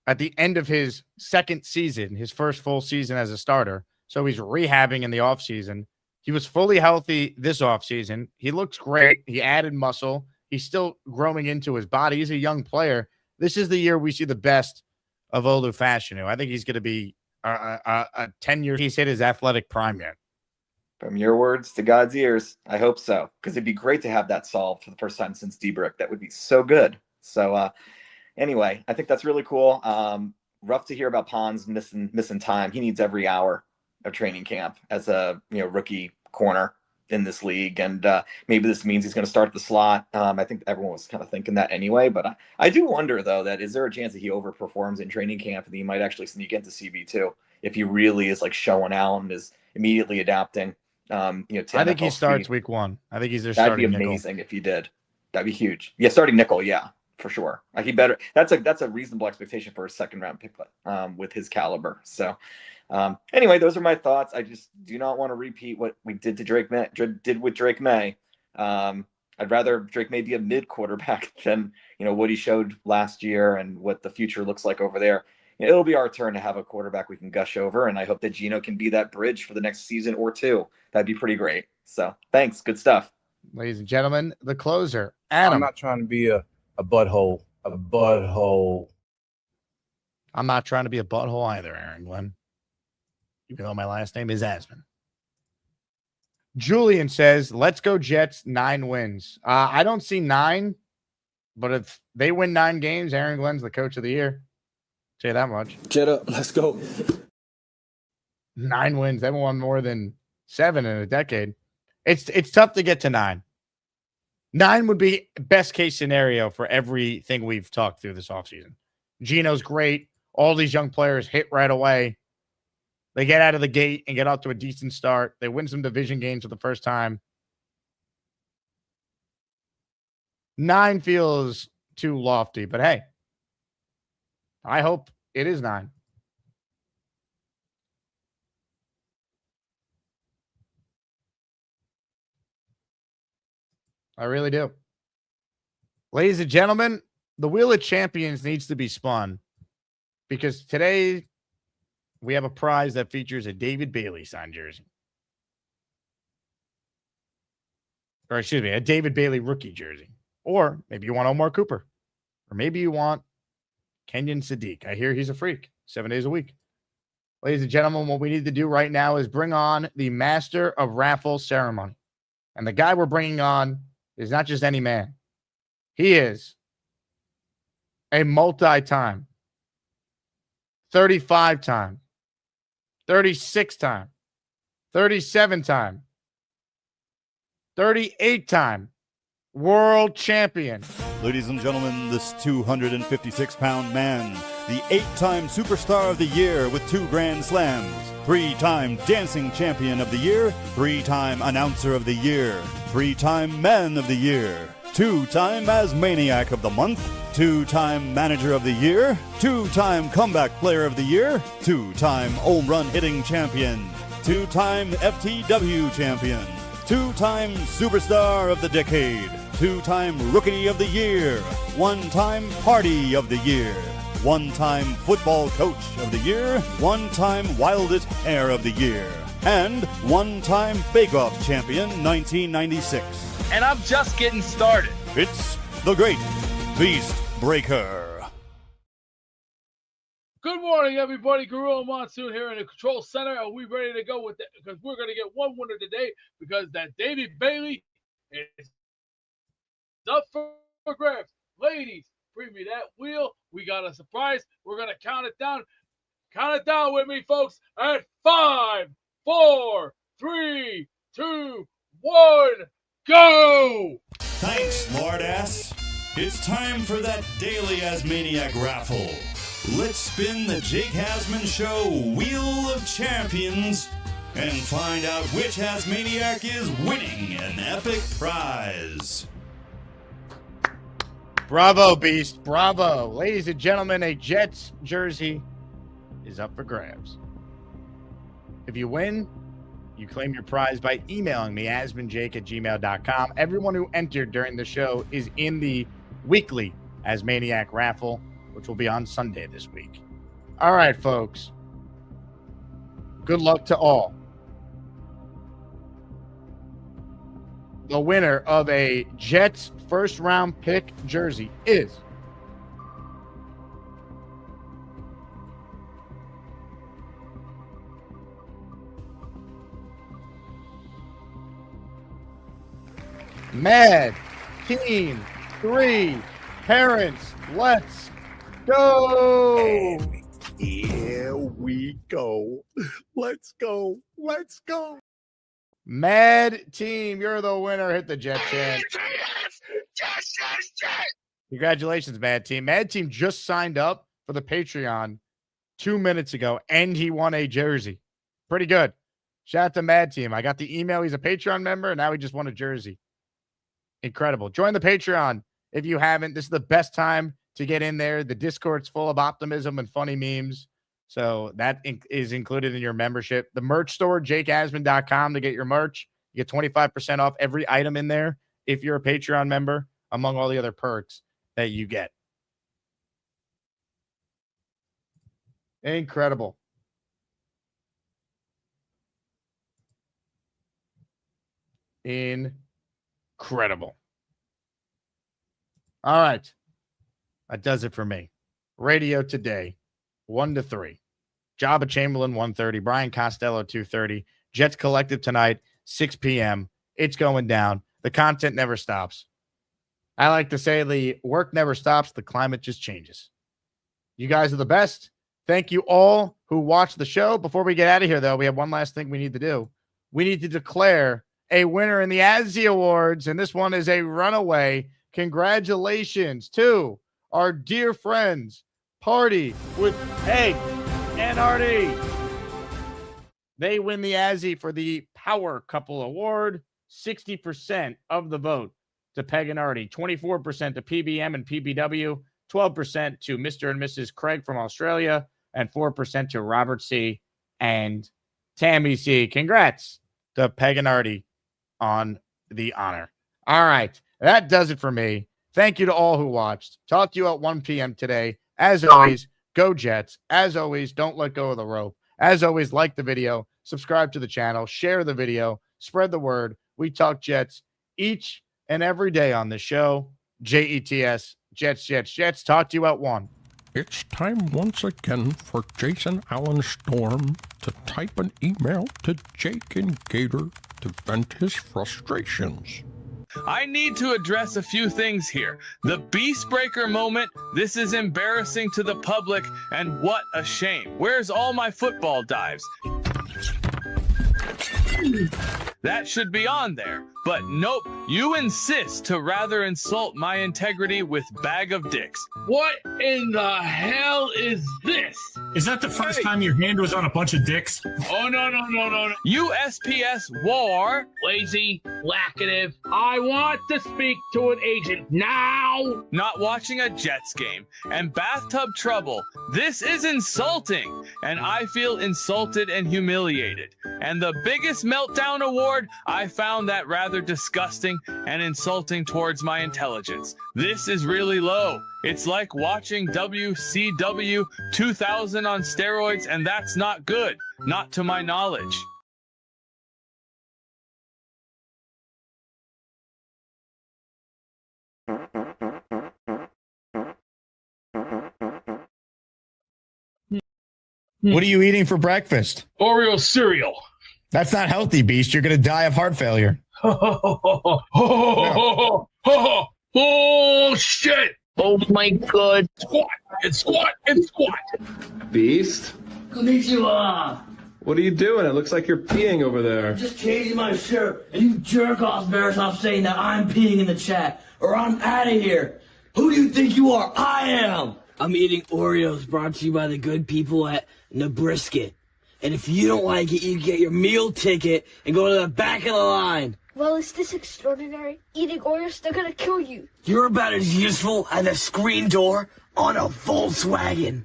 at the end of his second season, his first full season as a starter. So he's rehabbing in the offseason. He was fully healthy this offseason. He looks great. He added muscle. He's still growing into his body. He's a young player. This is the year we see the best of Olu Fashanu. I think he's going to be a 10 years. He's hit his athletic prime yet. From your words to God's ears, I hope so. Because it'd be great to have that solved for the first time since D-Brick. That would be so good. So anyway, I think that's really cool. Rough to hear about Pons missing time. He needs every hour of training camp as a rookie corner in this league, and maybe this means he's going to start the slot. I think everyone was kind of thinking that anyway, but I do wonder though that is there a chance that he overperforms in training camp and he might actually sneak into CB2 if he really is like showing out and is immediately adapting. I think he starts week 1. I think he's their starting nickel. That'd be amazing if he did. That'd be huge. Yeah, starting nickel. Yeah, for sure. Like he better. That's a reasonable expectation for a second round pick with his caliber. So. Anyway, those are my thoughts. I just do not want to repeat what we did with Drake May. I'd rather Drake May be a mid quarterback than what he showed last year and what the future looks like over there. It'll be our turn to have a quarterback we can gush over, and I hope that Geno can be that bridge for the next season or two. That'd be pretty great. So thanks, good stuff, ladies and gentlemen. The closer, Adam. I'm not trying to be a butthole. I'm not trying to be a butthole either, Aaron Glenn. Even though my last name is Asman. Julian says, let's go Jets, 9 wins. I don't see 9, but if they win 9 games, Aaron Glenn's the coach of the year. Say that much. Jet up. Let's go. 9 wins. They won more than 7 in a decade. It's tough to get to 9. 9 would be best case scenario for everything we've talked through this offseason. Geno's great. All these young players hit right away. They get out of the gate and get off to a decent start. They win some division games for the first time. 9 feels too lofty, but hey, I hope it is 9. I really do. Ladies and gentlemen, the Wheel of Champions needs to be spun because today we have a prize that features a David Bailey signed jersey. Or excuse me, a David Bailey rookie jersey. Or maybe you want Omar Cooper. Or maybe you want Kenyon Sadiq. I hear he's a freak 7 days a week. Ladies and gentlemen, what we need to do right now is bring on the master of raffle ceremony. And the guy we're bringing on is not just any man. He is a multi-time, 35-time, 36-time, 37-time, 38-time world champion. Ladies and gentlemen, this 256-pound man, the 8-time superstar of the year with 2 Grand Slams, 3-time dancing champion of the year, 3-time announcer of the year, 3-time man of the year, 2-time Asmaniac of the month, 2-time manager of the year, 2-time comeback player of the year, 2-time home run hitting champion, 2-time FTW champion, 2-time superstar of the decade, 2-time rookie of the year, 1-time party of the year, 1-time football coach of the year, 1-time wildest hair of the year, and 1-time bake-off champion 1996. And I'm just getting started. It's the Great Beast Breaker. Good morning, everybody. Gorilla Monsoon here in the control center. Are we ready to go with it? Because we're going to get one winner today because that Davey Bailey is up for grabs. Ladies, bring me that wheel. We got a surprise. We're going to count it down. Count it down with me, folks, at 5, 4, 3, 2, 1, go! Thanks, Lord Ass. It's time for that daily Asmaniac raffle. Let's spin the Jake Asman Show Wheel of Champions and find out which Asmaniac is winning an epic prize. Bravo, Beast. Bravo. Ladies and gentlemen, a Jets jersey is up for grabs. If you win, you claim your prize by emailing me, asmanjake@gmail.com. Everyone who entered during the show is in the weekly Asmaniac raffle, which will be on Sunday this week. All right, folks. Good luck to all. The winner of a Jets first-round pick jersey is Mad Team 3 Parents. Let's go. Here we go. Let's go. Let's go. Mad Team, you're the winner. Hit the Jet chant. Congratulations, Mad Team. Mad Team just signed up for the Patreon 2 minutes ago, and he won a jersey. Pretty good. Shout out to Mad Team. I got the email. He's a Patreon member, and now he just won a jersey. Incredible. Join the Patreon if you haven't. This is the best time to get in there. The Discord's full of optimism and funny memes. So that is included in your membership. The merch store, jakeasman.com to get your merch. You get 25% off every item in there if you're a Patreon member, among all the other perks that you get. Incredible. Incredible. All right. That does it for me. Radio today, 1 to 3. Jabba Chamberlain, 1:30. Brian Costello, 2:30. Jets Collective tonight, 6 p.m. It's going down. The content never stops. I like to say the work never stops. The climate just changes. You guys are the best. Thank you all who watched the show. Before we get out of here, though, we have one last thing we need to do. We need to declare a winner in the ASSI Awards, and this one is a runaway. Congratulations to our dear friends, Party with Peg and Artie. They win the ASSI for the Power Couple Award. 60% of the vote to Peg and Artie, 24% to PBM and PBW, 12% to Mr. and Mrs. Craig from Australia, and 4% to Robert C. and Tammy C. Congrats to Peg and Artie on the honor. All right. That does it for me. Thank you to all who watched. Talk to you at 1 p.m. today. As always, go Jets. As always, don't let go of the rope. As always, like the video, subscribe to the channel, share the video, spread the word. We talk Jets each and every day on the show. JETS, Jets, Jets, Jets. Talk to you at 1. It's time once again for Jason Allen Storm to type an email to Jake and Gator to vent his frustrations. I need to address a few things here. The Beast Breaker moment, this is embarrassing to the public, and what a shame. Where's all my football dives? That should be on there. But nope, you insist to rather insult my integrity with bag of dicks. What in the hell is this? Is that the first time your hand was on a bunch of dicks? Oh, no. USPS war. Lazy, lackative. I want to speak to an agent now. Not watching a Jets game. And bathtub trouble. This is insulting. And I feel insulted and humiliated. And the biggest meltdown award, I found that rather disgusting and insulting towards my intelligence. This is really low. It's like watching WCW 2000 on steroids, and that's not good. Not to my knowledge. What are you eating for breakfast? Oreo cereal. That's not healthy, Beast. You're going to die of heart failure. Oh, shit. Oh, my God. Squat. Beast? Konnichiwa. What are you doing? It looks like you're peeing over there. Just changing my shirt, and you jerk-offs better stop saying that I'm peeing in the chat, or I'm out of here. Who do you think you are? I am. I'm eating Oreos brought to you by the good people at Nabrisket. And if you don't like it, you get your meal ticket and go to the back of the line. Well, is this extraordinary? Eating Oreos, they're gonna kill you. You're about as useful as a screen door on a Volkswagen.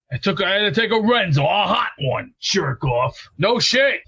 I had to take a Renzo, a hot one. Jerk off. No shit.